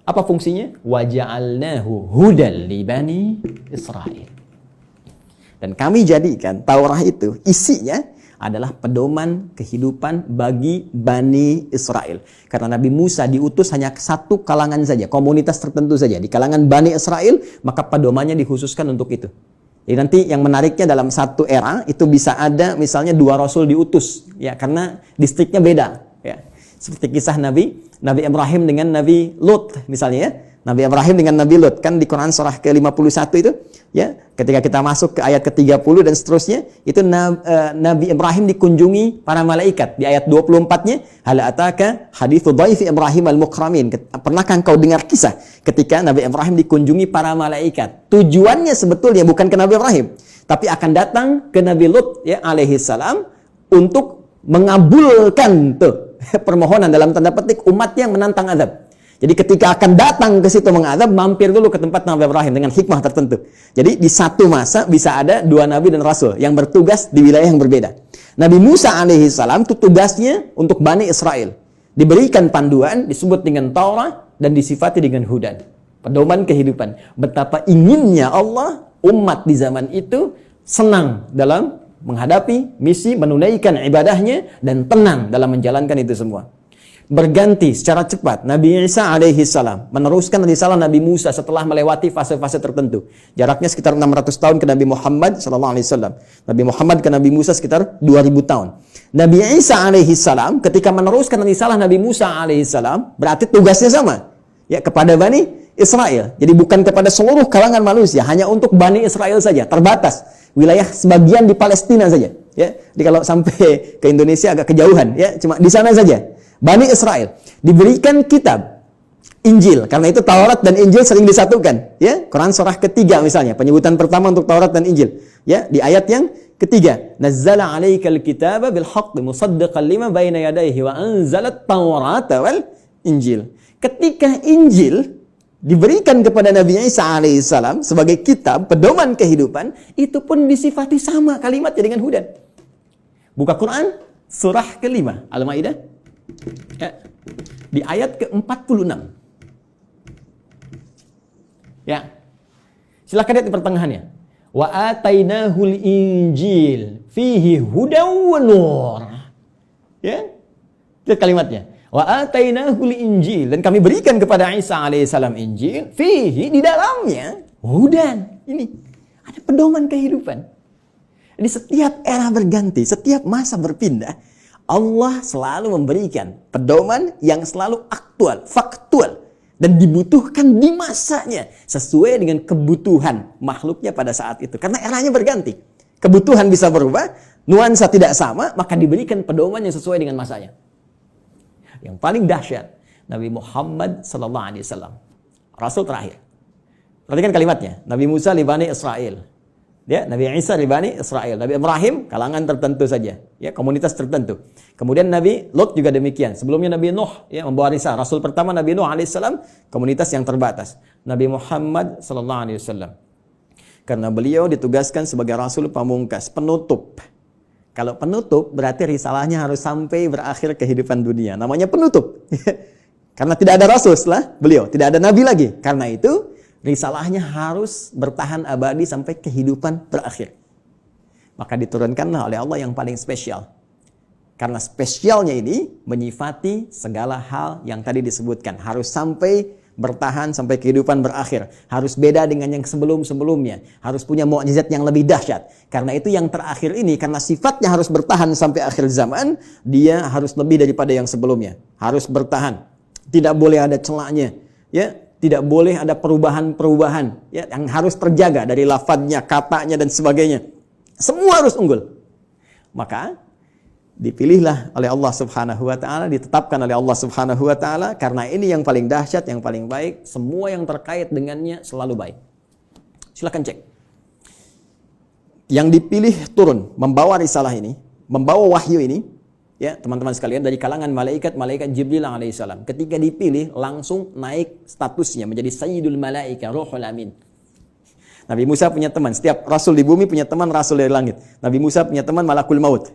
Apa fungsinya? Wa ja'alnahu hudan li bani Israil. Dan kami jadikan Taurat itu isinya adalah pedoman kehidupan bagi Bani Israel. Karena Nabi Musa diutus hanya satu kalangan saja, komunitas tertentu saja. Di kalangan Bani Israel, maka pedomannya dikhususkan untuk itu. Jadi nanti yang menariknya dalam satu era, itu bisa ada misalnya 2 rasul diutus. Ya, karena distriknya beda. Ya. Seperti kisah Nabi Ibrahim dengan Nabi Lut misalnya ya. Nabi Ibrahim dengan Nabi Lut, kan di Quran surah ke-51 itu, ya, ketika kita masuk ke ayat ke-30 dan seterusnya, itu Nabi Ibrahim dikunjungi para malaikat. Di ayat 24-nya, hal ataka hadithu dhaifi Ibrahim al-mukramin. Pernahkah engkau dengar kisah ketika Nabi Ibrahim dikunjungi para malaikat? Tujuannya sebetulnya bukan ke Nabi Ibrahim, tapi akan datang ke Nabi Lut, ya, alaihi salam, untuk mengabulkan tuh permohonan dalam tanda petik umat yang menantang azab. Jadi ketika akan datang ke situ mengadab, mampir dulu ke tempat Nabi Ibrahim dengan hikmah tertentu. Jadi di satu masa bisa ada 2 nabi dan rasul yang bertugas di wilayah yang berbeda. Nabi Musa alaihi salam itu tugasnya untuk Bani Israel. Diberikan panduan, disebut dengan Taurat dan disifati dengan Hudan. Pedoman kehidupan. Betapa inginnya Allah umat di zaman itu senang dalam menghadapi misi, menunaikan ibadahnya dan tenang dalam menjalankan itu semua. Berganti secara cepat. Nabi Isa alaihi salam meneruskan risalah Nabi Musa setelah melewati fase-fase tertentu. Jaraknya sekitar 600 tahun ke Nabi Muhammad sallallahu alaihi wasallam. Nabi Muhammad ke Nabi Musa sekitar 2000 tahun. Nabi Isa alaihi salam ketika meneruskan risalah Nabi Musa alaihi salam, berarti tugasnya sama. Ya, kepada Bani Israel. Jadi bukan kepada seluruh kalangan manusia, hanya untuk Bani Israel saja, terbatas. Wilayah sebagian di Palestina saja, ya. Jadi kalau sampai ke Indonesia agak kejauhan, ya, cuma di sana saja. Bani Israel diberikan kitab Injil, karena itu Taurat dan Injil sering disatukan, ya. Quran surah ketiga misalnya, penyebutan pertama untuk Taurat dan Injil, ya, di ayat yang ketiga, nazzala 'alaikal kitaba bil haqqi musaddiqan lima baina yadayhi wa anzalat Taurata wal Injil. Ketika Injil diberikan kepada Nabi Isa alaihissalam sebagai kitab pedoman kehidupan, itu pun disifati sama kalimatnya dengan Hudan. Buka Quran surah ke-5 Al-Maidah, ya, di ayat ke-46. Ya. Silakan lihat di pertengahannya. Wa atainahul injil fihi hudaw wa nur. Ya. Lihat kalimatnya. Wa atainahul injil, dan kami berikan kepada Isa alaihissalam Injil, fihi, di dalamnya hudan. Ini ada pedoman kehidupan. Di setiap era berganti, setiap masa berpindah, Allah selalu memberikan pedoman yang selalu aktual, faktual, dan dibutuhkan di masanya sesuai dengan kebutuhan makhluknya pada saat itu. Karena eranya berganti, kebutuhan bisa berubah, nuansa tidak sama, maka diberikan pedoman yang sesuai dengan masanya. Yang paling dahsyat, Nabi Muhammad SAW, Rasul terakhir. Perhatikan kalimatnya. Nabi Musa li Bani Israel, ya, Nabi Isa li Bani Israel, Nabi Ibrahim kalangan tertentu saja, ya, komunitas tertentu. Kemudian Nabi Lot juga demikian. Sebelumnya Nabi Nuh, ya, membawa risalah. Rasul pertama Nabi Nuh alaihissalam, komunitas yang terbatas. Nabi Muhammad SAW, karena beliau ditugaskan sebagai Rasul pamungkas, penutup. Kalau penutup berarti risalahnya harus sampai berakhir kehidupan dunia. Namanya penutup. Karena tidak ada Rasul setelah beliau, tidak ada Nabi lagi. Karena itu risalahnya harus bertahan abadi sampai kehidupan berakhir. Maka diturunkanlah oleh Allah yang paling spesial. Karena spesialnya ini menyifati segala hal yang tadi disebutkan. Harus sampai bertahan sampai kehidupan berakhir. Harus beda dengan yang sebelum-sebelumnya. Harus punya mukjizat yang lebih dahsyat. Karena itu yang terakhir ini, karena sifatnya harus bertahan sampai akhir zaman, dia harus lebih daripada yang sebelumnya. Harus bertahan. Tidak boleh ada celahnya. Ya, tidak boleh ada perubahan-perubahan, ya, yang harus terjaga dari lafadznya, katanya, dan sebagainya. Semua harus unggul. Maka dipilihlah oleh Allah Subhanahu wa taala, ditetapkan oleh Allah Subhanahu wa taala, karena ini yang paling dahsyat, yang paling baik, semua yang terkait dengannya selalu baik. Silakan cek. Yang dipilih turun membawa risalah ini, membawa wahyu ini, ya, teman-teman sekalian, dari kalangan malaikat Jibril alaihissalam. Ketika dipilih langsung naik statusnya menjadi Sayyidul Malaika, Ruhul Amin. Nabi Musa punya teman, setiap rasul di bumi punya teman rasul dari langit. Nabi Musa punya teman Malakul Maut.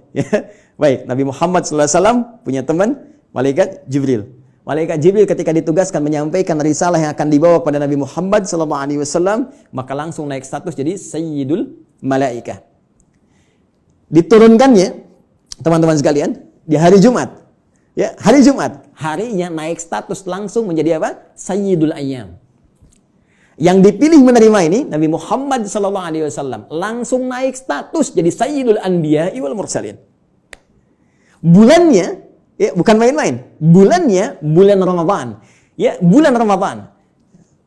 Baik, Nabi Muhammad SAW punya teman malaikat Jibril. Malaikat Jibril ketika ditugaskan menyampaikan risalah yang akan dibawa kepada Nabi Muhammad SAW, maka langsung naik status jadi Sayyidul Malaika. Diturunkannya, teman-teman sekalian, di hari Jumat. Ya, hari Jumat, harinya naik status langsung menjadi apa? Sayyidul Ayyam. Yang dipilih menerima ini Nabi Muhammad SAW langsung naik status jadi Sayyidul Anbiya wal Mursalin. Bulannya, ya, bukan main-main. Bulannya bulan Ramadan. Ya, bulan Ramadan.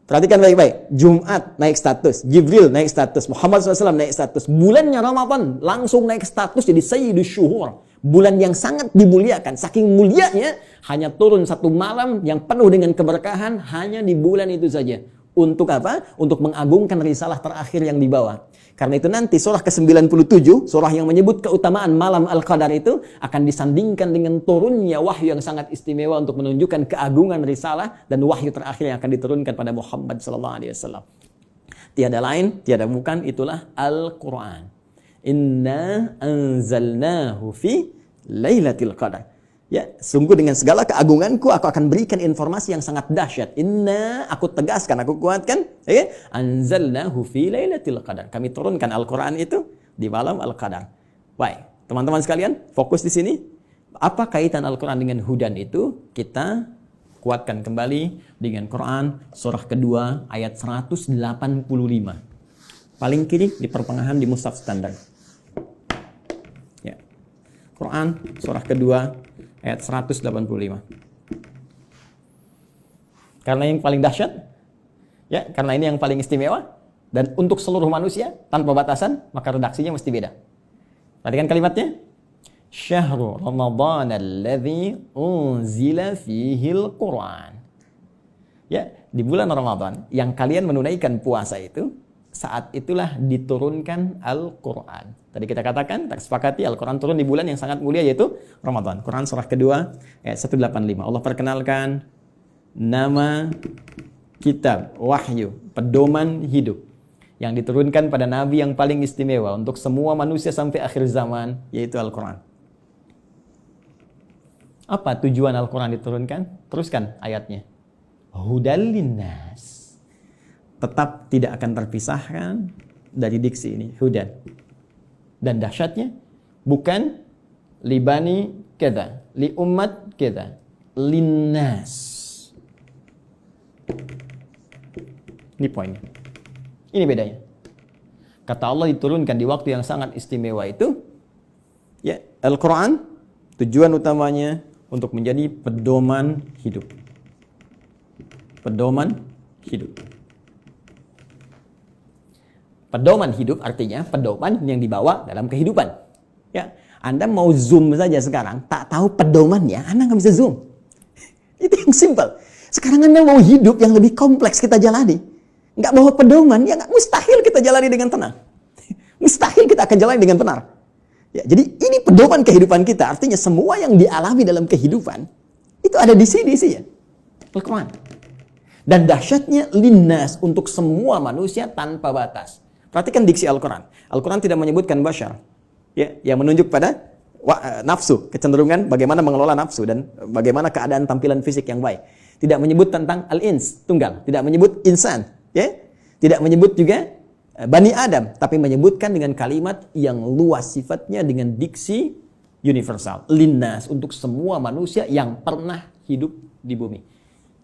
Perhatikan baik-baik. Jumat naik status, Jibril naik status, Muhammad SAW naik status. Bulannya Ramadan langsung naik status jadi Sayyidul Syuhur. Bulan yang sangat dimuliakan. Saking mulianya, hanya turun satu malam yang penuh dengan keberkahan hanya di bulan itu saja. Untuk apa? Untuk mengagungkan risalah terakhir yang dibawa. Karena itu nanti surah ke-97, surah yang menyebut keutamaan malam Al-Qadar itu akan disandingkan dengan turunnya wahyu yang sangat istimewa untuk menunjukkan keagungan risalah dan wahyu terakhir yang akan diturunkan pada Muhammad SAW. Tiada lain, tiada bukan, itulah Al-Quran. Inna anzalnahu fi Lailatul Qadar. Ya, sungguh dengan segala keagunganku aku akan berikan informasi yang sangat dahsyat. Inna, aku tegaskan, aku kuatkan, ya, anzalnahu fi Lailatul Qadar. Kami turunkan Al-Qur'an itu di malam Al-Qadar. Baik, teman-teman sekalian, fokus di sini. Apa kaitan Al-Qur'an dengan hudan itu? Kita kuatkan kembali dengan Quran surah kedua ayat 185. Paling kiri di pertengahan di mushaf standar. Ya. Quran surah kedua ayat 185. Karena yang paling dahsyat, ya, karena ini yang paling istimewa, dan untuk seluruh manusia tanpa batasan, maka redaksinya mesti beda. Perhatikan kalimatnya. Syahrul Ramadan alladzi unzila fihil Quran. Ya, di bulan Ramadan yang kalian menunaikan puasa itu, saat itulah diturunkan Al-Quran. Tadi kita katakan, kita sepakati Al-Quran turun di bulan yang sangat mulia yaitu Ramadan. Quran surah kedua ayat 185. Allah perkenalkan nama kitab, wahyu, pedoman hidup yang diturunkan pada Nabi yang paling istimewa untuk semua manusia sampai akhir zaman, yaitu Al-Quran. Apa tujuan Al-Quran diturunkan? Teruskan ayatnya. Hudal linnas. Tetap tidak akan terpisahkan dari diksi ini, hudan. Dan dahsyatnya, bukan libani kita, li umat kita, linnas. Ini poinnya. Ini bedanya. Kata Allah diturunkan di waktu yang sangat istimewa itu, ya, Al-Quran tujuan utamanya untuk menjadi pedoman hidup. Pedoman hidup. Pedoman hidup artinya pedoman yang dibawa dalam kehidupan. Ya, Anda mau zoom saja sekarang, tak tahu pedomannya, Anda nggak bisa zoom. Itu yang simple. Sekarang Anda mau hidup yang lebih kompleks kita jalani, nggak bawa pedoman, ya nggak, mustahil kita jalani dengan tenang. Mustahil kita akan jalani dengan benar. Ya, jadi ini pedoman kehidupan kita. Artinya semua yang dialami dalam kehidupan itu ada di sini sih ya, Al-Quran. Dan dahsyatnya linnas, untuk semua manusia tanpa batas. Perhatikan diksi Al-Quran. Al-Quran tidak menyebutkan bashar, ya, yang menunjuk pada nafsu, kecenderungan bagaimana mengelola nafsu dan bagaimana keadaan tampilan fisik yang baik. Tidak menyebut tentang al-ins, tunggal. Tidak menyebut insan, ya. Tidak menyebut juga Bani Adam, tapi menyebutkan dengan kalimat yang luas sifatnya dengan diksi universal. Linnas, untuk semua manusia yang pernah hidup di bumi.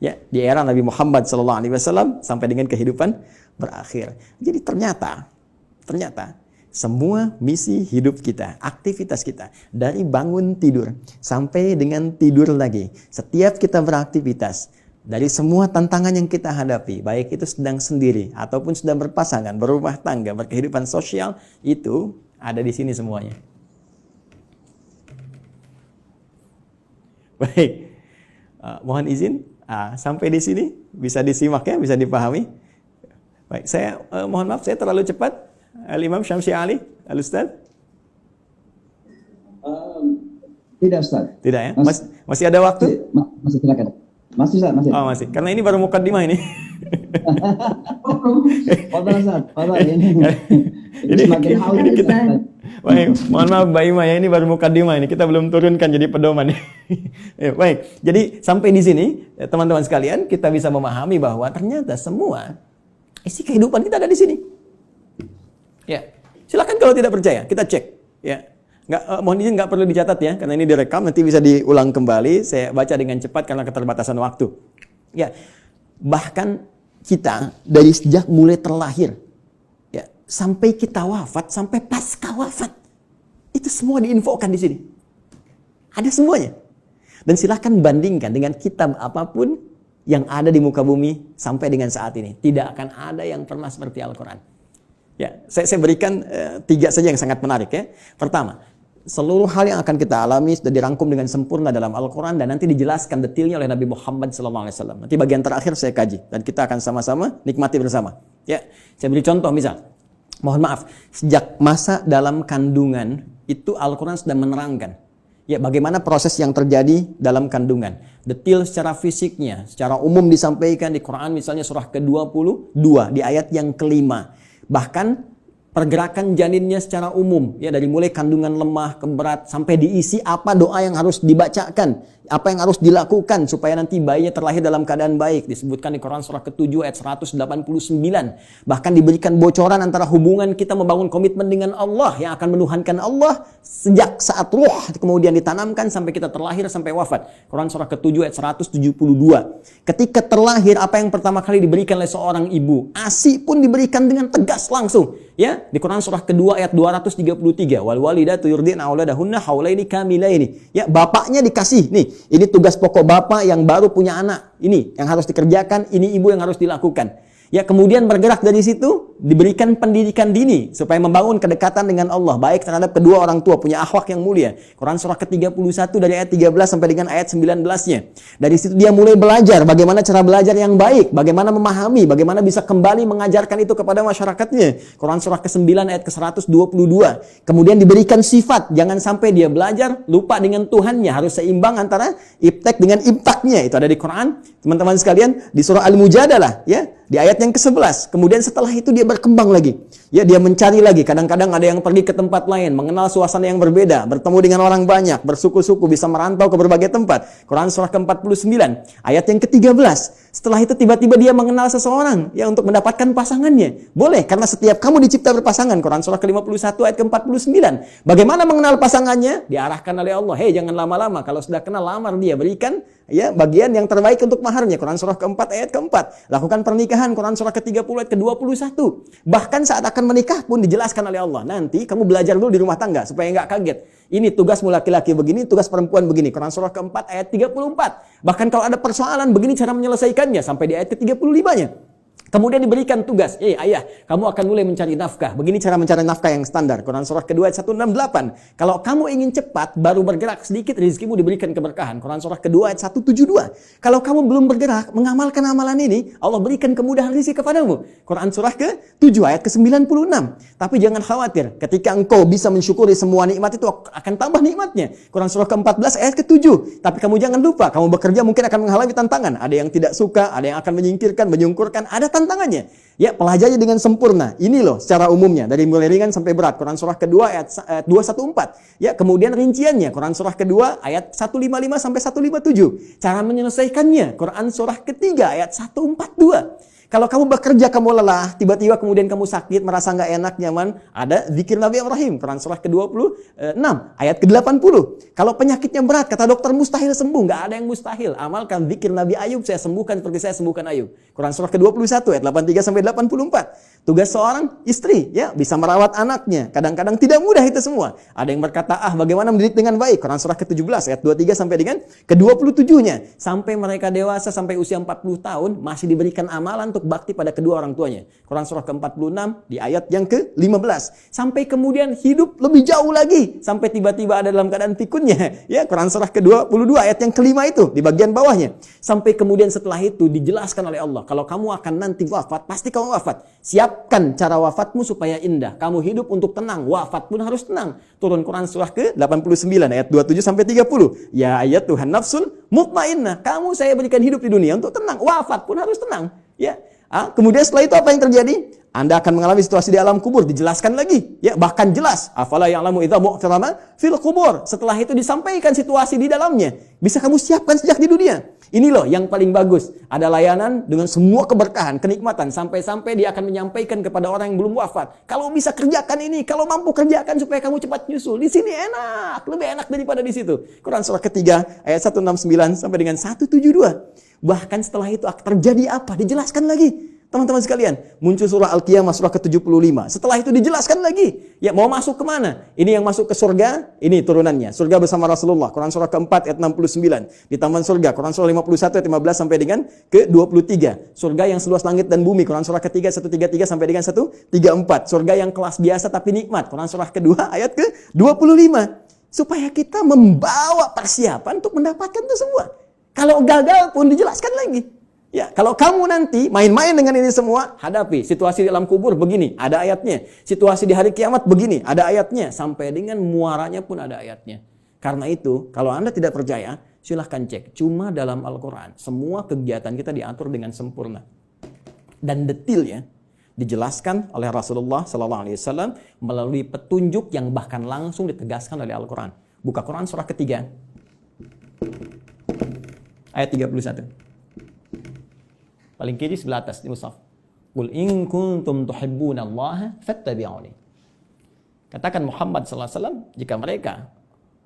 Ya, di era Nabi Muhammad SAW sampai dengan kehidupan berakhir. Jadi ternyata semua misi hidup kita, aktivitas kita, dari bangun tidur sampai dengan tidur lagi, setiap kita beraktivitas, dari semua tantangan yang kita hadapi, baik itu sedang sendiri ataupun sedang berpasangan, berumah tangga, berkehidupan sosial, itu ada di sini semuanya. Baik, mohon izin sampai di sini bisa disimak ya, bisa dipahami. Baik, saya mohon maaf saya terlalu cepat. Al-Imam Syamsi Ali, Al-Ustaz. Tidak, Ustaz. Tidak ya? Masih ada waktu? Masih silakan. Masih, Ustaz, masih. Oh, masih. Karena ini baru mukaddimah ini. Ustaz. Ini semakin haus kita. Baik, mohon maaf Mbak Ima ya, ini baru mukaddimah ini. Kita belum turunkan jadi pedoman. Ya, baik. Jadi sampai di sini teman-teman sekalian, kita bisa memahami bahwa ternyata semua isi kehidupan kita ada di sini. Ya, silakan kalau tidak percaya, kita cek. Ya, mohon izin nggak perlu dicatat ya, karena ini direkam, nanti bisa diulang kembali. Saya baca dengan cepat karena keterbatasan waktu. Ya, bahkan kita dari sejak mulai terlahir, ya, sampai kita wafat, sampai pasca wafat, itu semua diinfokan di sini. Ada semuanya. Dan silakan bandingkan dengan kitab apapun yang ada di muka bumi sampai dengan saat ini. Tidak akan ada yang pernah seperti Al-Quran. Ya, saya berikan 3 saja yang sangat menarik ya. Pertama, seluruh hal yang akan kita alami sudah dirangkum dengan sempurna dalam Al-Quran dan nanti dijelaskan detailnya oleh Nabi Muhammad SAW. Nanti bagian terakhir saya kaji dan kita akan sama-sama nikmati bersama. Ya, saya beri contoh misal, mohon maaf, sejak masa dalam kandungan itu Al-Quran sudah menerangkan ya bagaimana proses yang terjadi dalam kandungan. Detail secara fisiknya, secara umum disampaikan di Quran misalnya surah ke-22 di ayat yang ke-5. Bahkan pergerakan janinnya secara umum, ya dari mulai kandungan lemah ke berat sampai diisi apa doa yang harus dibacakan, apa yang harus dilakukan supaya nanti bayinya terlahir dalam keadaan baik. Disebutkan di Quran surah ke-7 ayat 189. Bahkan diberikan bocoran antara hubungan kita membangun komitmen dengan Allah yang akan menuhankan Allah sejak saat ruh kemudian ditanamkan sampai kita terlahir sampai wafat. Quran surah ke-7 ayat 172. Ketika terlahir, apa yang pertama kali diberikan oleh seorang ibu? ASI pun diberikan dengan tegas langsung. Ya, di Quran surah kedua ayat 233, wal walidatu yurdina auladahunna haulaini kamilaini. Ya, bapaknya dikasih, nih, ini tugas pokok bapak yang baru punya anak. Ini yang harus dikerjakan, ini ibu yang harus dilakukan. Ya, kemudian bergerak dari situ, diberikan pendidikan dini supaya membangun kedekatan dengan Allah, baik terhadap kedua orang tua, punya akhlak yang mulia. Quran surah ke-31 dari ayat 13 sampai dengan ayat 19-nya. Dari situ dia mulai belajar bagaimana cara belajar yang baik, bagaimana memahami, bagaimana bisa kembali mengajarkan itu kepada masyarakatnya. Quran surah ke-9 ayat ke-122. Kemudian diberikan sifat, jangan sampai dia belajar lupa dengan Tuhannya, harus seimbang antara iptek dengan imtaknya. Itu ada di Quran, teman-teman sekalian, di surah Al-Mujadalah, ya. di ayat yang ke-11. Kemudian setelah itu dia berkembang lagi. Ya, dia mencari lagi. Kadang-kadang ada yang pergi ke tempat lain, mengenal suasana yang berbeda, bertemu dengan orang banyak, bersuku-suku, bisa merantau ke berbagai tempat. Quran surah ke-49, ayat yang ke-13. Setelah itu tiba-tiba dia mengenal seseorang ya untuk mendapatkan pasangannya. Boleh, karena setiap kamu dicipta berpasangan. Quran surah ke-51 ayat ke-49. Bagaimana mengenal pasangannya? Diarahkan oleh Allah. Hei, jangan lama-lama. Kalau sudah kenal, lamar dia. Berikan ya bagian yang terbaik untuk maharnya. Quran surah ke-4 ayat ke-4. Lakukan pernikahan. Quran surah ke-30 ayat ke-21. Bahkan saat akan menikah pun dijelaskan oleh Allah. Nanti kamu belajar dulu di rumah tangga supaya nggak kaget. Ini tugasmu laki-laki begini, tugas perempuan begini. Quran surah ke-4 ayat 34. Bahkan kalau ada persoalan begini cara menyelesaikannya sampai di ayat ke-35-nya. Kemudian diberikan tugas, ayah, kamu akan mulai mencari nafkah. Begini cara mencari nafkah yang standar. Quran surah kedua ayat 168. Kalau kamu ingin cepat, baru bergerak sedikit, rezekimu diberikan keberkahan. Quran surah kedua ayat 172. Kalau kamu belum bergerak, mengamalkan amalan ini, Allah berikan kemudahan rezeki kepadamu. Quran surah ke-7 ayat ke-96. Tapi jangan khawatir, ketika engkau bisa mensyukuri semua nikmat itu akan tambah nikmatnya. Quran surah ke-14 ayat ke-7. Tapi kamu jangan lupa, kamu bekerja mungkin akan mengalami tantangan. Ada yang tidak suka, ada yang akan menyingkirkan, menyungkurkan, ada tantangannya. Ya, pelajari dengan sempurna. Ini loh secara umumnya dari mulai ringan sampai berat. Quran surah kedua ayat 214. Ya, kemudian rinciannya Quran surah kedua ayat 155 sampai 157. Cara menyelesaikannya Quran surah ketiga ayat 142. Kalau kamu bekerja, kamu lelah, tiba-tiba kemudian kamu sakit, merasa nggak enak, nyaman, ada zikir Nabi Ibrahim, Quran surah ke-26, ayat ke-80. Kalau penyakitnya berat, kata dokter mustahil sembuh, nggak ada yang mustahil. Amalkan zikir Nabi Ayub, saya sembuhkan seperti saya sembuhkan Ayub. Quran surah ke-21, ayat 83 sampai 84. Tugas seorang istri, ya, bisa merawat anaknya. Kadang-kadang tidak mudah itu semua. Ada yang berkata, bagaimana mendidik dengan baik? Quran surah ke-17, ayat 23 sampai dengan ke-27-nya. Sampai mereka dewasa, sampai usia 40 tahun, masih diberikan amalan untuk bakti pada kedua orang tuanya. Quran surah ke-46 di ayat yang ke-15. Sampai kemudian hidup lebih jauh lagi. Sampai tiba-tiba ada dalam keadaan pikunnya. Ya, Quran surah ke-22 ayat yang kelima itu di bagian bawahnya. Sampai kemudian setelah itu dijelaskan oleh Allah. Kalau kamu akan nanti wafat, pasti kamu wafat. Siapkan cara wafatmu supaya indah. Kamu hidup untuk tenang. Wafat pun harus tenang. Turun Quran surah ke-89 ayat 27 sampai 30. Ya ayat Tuhan nafsul mutmainnah. Kamu saya berikan hidup di dunia untuk tenang. Wafat pun harus tenang. Ya, kemudian setelah itu apa yang terjadi? Anda akan mengalami situasi di alam kubur, dijelaskan lagi. Ya, bahkan jelas. Afala ya'lamu idza mu'tarama fil kubur. Setelah itu disampaikan situasi di dalamnya. Bisa kamu siapkan sejak di dunia. Ini loh yang paling bagus. Ada layanan dengan semua keberkahan, kenikmatan. Sampai-sampai dia akan menyampaikan kepada orang yang belum wafat. Kalau bisa kerjakan ini, kalau mampu kerjakan supaya kamu cepat nyusul. Di sini enak, lebih enak daripada di situ. Quran surah ketiga ayat 169 sampai dengan 172. Bahkan setelah itu terjadi apa? Dijelaskan lagi. Teman-teman sekalian, muncul surah Al-Qiyamah surah ke-75. Setelah itu dijelaskan lagi. Ya, mau masuk kemana? Ini yang masuk ke surga, ini turunannya. Surga bersama Rasulullah. Quran surah ke-4 ayat 69. Di taman surga. Quran surah 51 ayat 15 sampai dengan ke-23. Surga yang seluas langit dan bumi. Quran surah ketiga 133 sampai dengan 134. Surga yang kelas biasa tapi nikmat. Quran surah kedua ayat ke-25. Supaya kita membawa persiapan untuk mendapatkan itu semua. Kalau gagal pun dijelaskan lagi. Ya, kalau kamu nanti main-main dengan ini semua, hadapi situasi di alam kubur begini, ada ayatnya. Situasi di hari kiamat begini, ada ayatnya. Sampai dengan muaranya pun ada ayatnya. Karena itu, kalau Anda tidak percaya, silahkan cek. Cuma dalam Al-Quran, semua kegiatan kita diatur dengan sempurna. Dan detailnya dijelaskan oleh Rasulullah SAW melalui petunjuk yang bahkan langsung ditegaskan oleh Al-Quran. Buka Quran surah ketiga. Ayat 31. Paling kiri sebelah atas di mushaf. Qul in kuntum tuhibbunallaha fattabi'uni. Katakan Muhammad sallallahu alaihi wasallam, jika mereka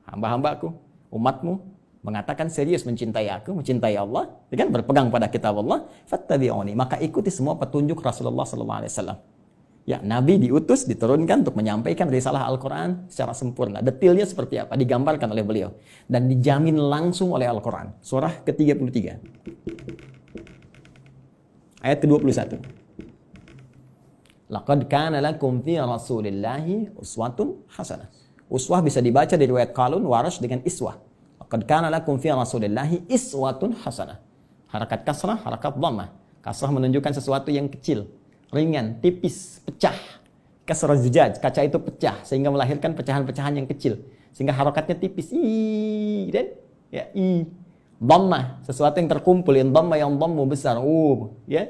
hamba-hambaku, umatmu mengatakan serius mencintai aku, mencintai Allah, dengan berpegang pada kitab Allah, fattabi'uni, maka ikuti semua petunjuk Rasulullah sallallahu alaihi wasallam. Ya, Nabi diutus, diturunkan untuk menyampaikan risalah Al-Quran secara sempurna. Detailnya seperti apa? Digambarkan oleh beliau. Dan dijamin langsung oleh Al-Quran. Surah ke-33. Ayat ke-21. Laqad kana lakum fi Rasulillahi uswatun hasanah. Uswah bisa dibaca dari riwayat Qalun, Warash dengan iswah. Laqad kana lakum fi Rasulillahi iswatun hasanah. Harakat kasrah, harakat dhammah. Kasrah menunjukkan sesuatu yang kecil, ringan, tipis, pecah. Kasrah zujaj, kaca itu pecah sehingga melahirkan pecahan-pecahan yang kecil. Sehingga harakatnya tipis. Dan dhammah, sesuatu yang terkumpul, yang dhamma yang dhammu besar. Ya.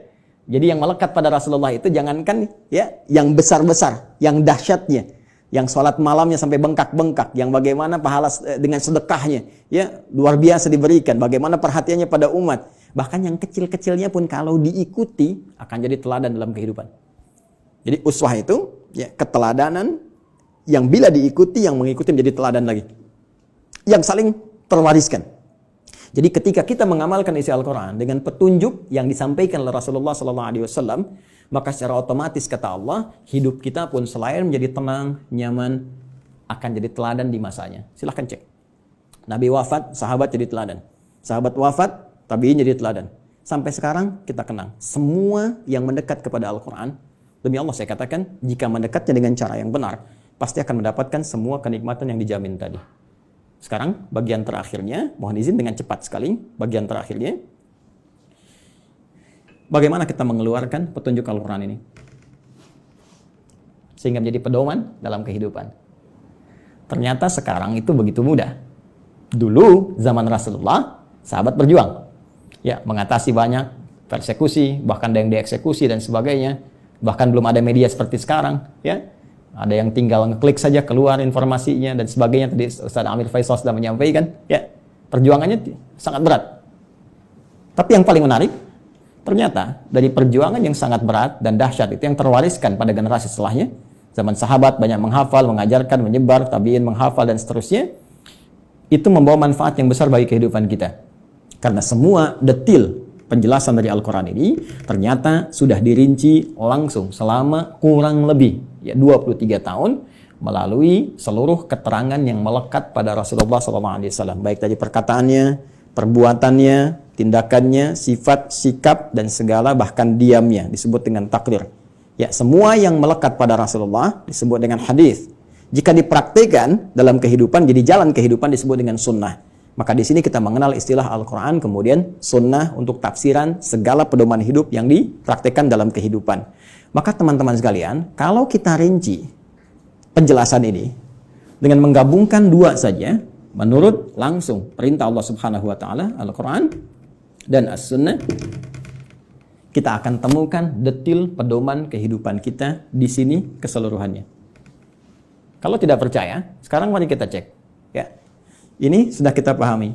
Jadi yang melekat pada Rasulullah itu jangankan ya yang besar-besar, yang dahsyatnya, yang sholat malamnya sampai bengkak-bengkak, yang bagaimana pahala dengan sedekahnya, ya luar biasa diberikan, bagaimana perhatiannya pada umat. Bahkan yang kecil-kecilnya pun kalau diikuti akan jadi teladan dalam kehidupan. Jadi uswah itu ya keteladanan yang bila diikuti, yang mengikuti menjadi teladan lagi, yang saling terwariskan. Jadi ketika kita mengamalkan isi Al-Quran dengan petunjuk yang disampaikan oleh Rasulullah SAW, maka secara otomatis kata Allah, hidup kita pun selain menjadi tenang, nyaman, akan jadi teladan di masanya. Silahkan cek. Nabi wafat, sahabat jadi teladan. Sahabat wafat, tabi'in jadi teladan. Sampai sekarang kita kenang. Semua yang mendekat kepada Al-Quran, demi Allah saya katakan, jika mendekatnya dengan cara yang benar, pasti akan mendapatkan semua kenikmatan yang dijamin tadi. Sekarang bagian terakhirnya, mohon izin dengan cepat sekali, bagian terakhirnya. Bagaimana kita mengeluarkan petunjuk Al-Quran ini? Sehingga menjadi pedoman dalam kehidupan. Ternyata sekarang itu begitu mudah. Dulu zaman Rasulullah, sahabat berjuang. Ya, mengatasi banyak persekusi, bahkan ada yang dieksekusi dan sebagainya. Bahkan belum ada media seperti sekarang, ya. Ada yang tinggal ngeklik saja keluar informasinya dan sebagainya. Tadi Ustaz Amir Faisal sudah menyampaikan, ya, perjuangannya sangat berat. Tapi yang paling menarik, ternyata dari perjuangan yang sangat berat dan dahsyat itu yang terwariskan pada generasi setelahnya. Zaman sahabat banyak menghafal, mengajarkan, menyebar, tabi'in menghafal dan seterusnya. Itu membawa manfaat yang besar bagi kehidupan kita. Karena semua detil penjelasan dari Al-Quran ini ternyata sudah dirinci langsung selama kurang lebih 23 tahun melalui seluruh keterangan yang melekat pada Rasulullah SAW. Baik dari perkataannya, perbuatannya, tindakannya, sifat, sikap, dan segala bahkan diamnya disebut dengan takrir. Ya, semua yang melekat pada Rasulullah disebut dengan hadis. Jika dipraktikkan dalam kehidupan, jadi jalan kehidupan disebut dengan sunnah. Maka di sini kita mengenal istilah Al-Quran, kemudian sunnah untuk tafsiran segala pedoman hidup yang dipraktikkan dalam kehidupan. Maka teman-teman sekalian, kalau kita rinci penjelasan ini dengan menggabungkan dua saja, menurut langsung perintah Allah Subhanahu wa taala, Al-Quran dan As-Sunnah, kita akan temukan detil pedoman kehidupan kita di sini keseluruhannya. Kalau tidak percaya, sekarang mari kita cek. Ya. Ini sudah kita pahami.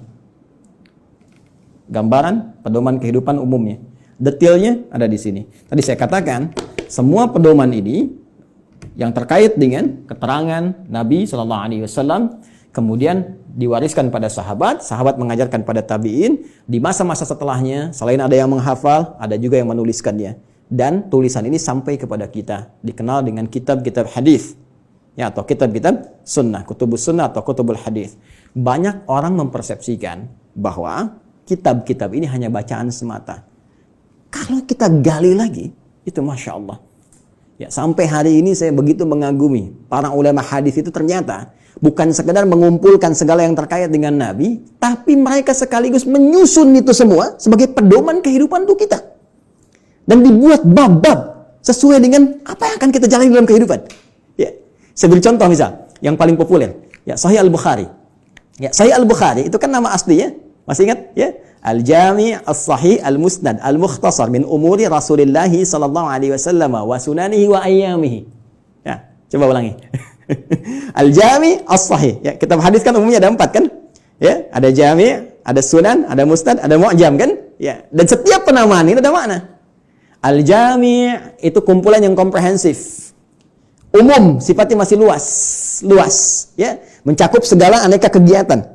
Gambaran pedoman kehidupan umumnya. Detailnya ada di sini. Tadi saya katakan, semua pedoman ini yang terkait dengan keterangan Nabi SAW, kemudian diwariskan pada sahabat, sahabat mengajarkan pada tabi'in, di masa-masa setelahnya, selain ada yang menghafal, ada juga yang menuliskannya. Dan tulisan ini sampai kepada kita, dikenal dengan kitab-kitab hadis, ya, atau kitab-kitab sunnah, kutubus sunnah atau kutubul hadis. Banyak orang mempersepsikan bahwa kitab-kitab ini hanya bacaan semata. Kalau kita gali lagi, itu Masya Allah. Ya, sampai hari ini saya begitu mengagumi para ulama hadis itu, ternyata bukan sekedar mengumpulkan segala yang terkait dengan Nabi, tapi mereka sekaligus menyusun itu semua sebagai pedoman kehidupan untuk kita. Dan dibuat bab-bab sesuai dengan apa yang akan kita jalani dalam kehidupan. Ya, saya beri contoh misal, yang paling populer, ya, Sahih Al-Bukhari. Ya, Sahih Al-Bukhari itu kan nama aslinya, masih ingat? Ya, Al-Jami' As-Sahih Al-Musnad Al-Mukhtasar min umuri Rasulillah sallallahu alaihi wasallam wa sunanihi wa ayyamihi. Ya, coba ulangi. Al-Jami' As-Sahih. Ya, kitab hadis kan umumnya ada 4 kan? Ya, ada Jami', ada Sunan, ada Musnad, ada Mu'jam kan? Ya, dan setiap penamaan ini ada makna. Al-Jami' itu kumpulan yang komprehensif. Umum, sifatnya masih luas, ya, mencakup segala aneka kegiatan.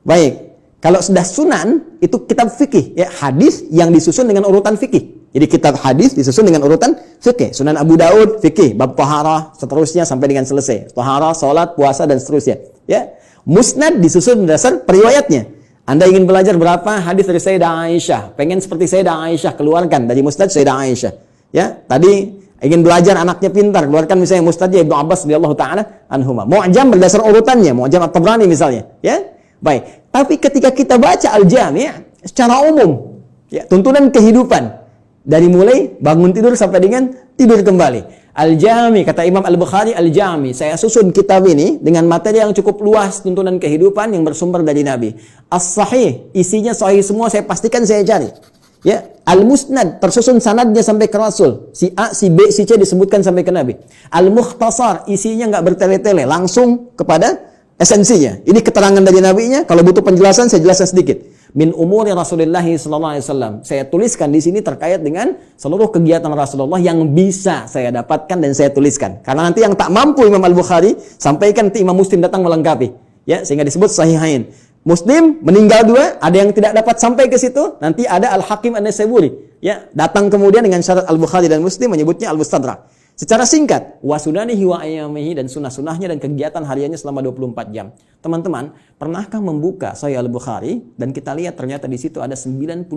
Baik, kalau sudah sunan, itu kitab fikih, ya, hadis yang disusun dengan urutan fikih. Jadi kitab hadis disusun dengan urutan fikih. Sunan Abu Daud, fikih, bab taharah, seterusnya sampai dengan selesai. Taharah, salat, puasa, dan seterusnya. Ya, Musnad disusun berdasar periwayatnya. Anda ingin belajar berapa hadis dari Sayyidah Aisyah, pengen seperti Sayyidah Aisyah, keluarkan dari Musnad Sayyidah Aisyah. Ya, tadi ingin belajar anaknya pintar, keluarkan misalnya Musnadnya Ibnu Abbas radhiyallahu taala anhuma. Mu'jam berdasar urutannya, Mu'jam At-Tabrani misalnya, ya. Baik, tapi ketika kita baca Al-Jami' secara umum, ya, tuntunan kehidupan dari mulai bangun tidur sampai dengan tidur kembali. Al-Jami', kata Imam Al-Bukhari, Al-Jami', saya susun kitab ini dengan materi yang cukup luas, tuntunan kehidupan yang bersumber dari Nabi. As-Sahih, isinya sahih semua, saya pastikan saya cari. Ya, al-musnad tersusun sanadnya sampai ke Rasul. Si A, si B, si C disebutkan sampai ke Nabi. Al-mukhtasar isinya nggak bertele-tele, langsung kepada esensinya. Ini keterangan dari nabinya. Kalau butuh penjelasan saya jelaskan sedikit. Min umuri Rasulullah sallallahu alaihi wasallam. Saya tuliskan di sini terkait dengan seluruh kegiatan Rasulullah yang bisa saya dapatkan dan saya tuliskan. Karena nanti yang tak mampu Imam Al-Bukhari sampaikan, nanti Imam Muslim datang melengkapi. Ya, sehingga disebut sahihain. Muslim meninggal dua, ada yang tidak dapat sampai ke situ, nanti ada Al-Hakim An-Naisaburi, ya, datang kemudian dengan syarat Al-Bukhari dan Muslim menyebutnya Al-Mustadrak. Secara singkat, wa sunanihi wa ayyamihi, dan sunah-sunahnya dan kegiatan hariannya selama 24 jam. Teman-teman, pernahkah membuka Sahih Al-Bukhari dan kita lihat ternyata di situ ada 97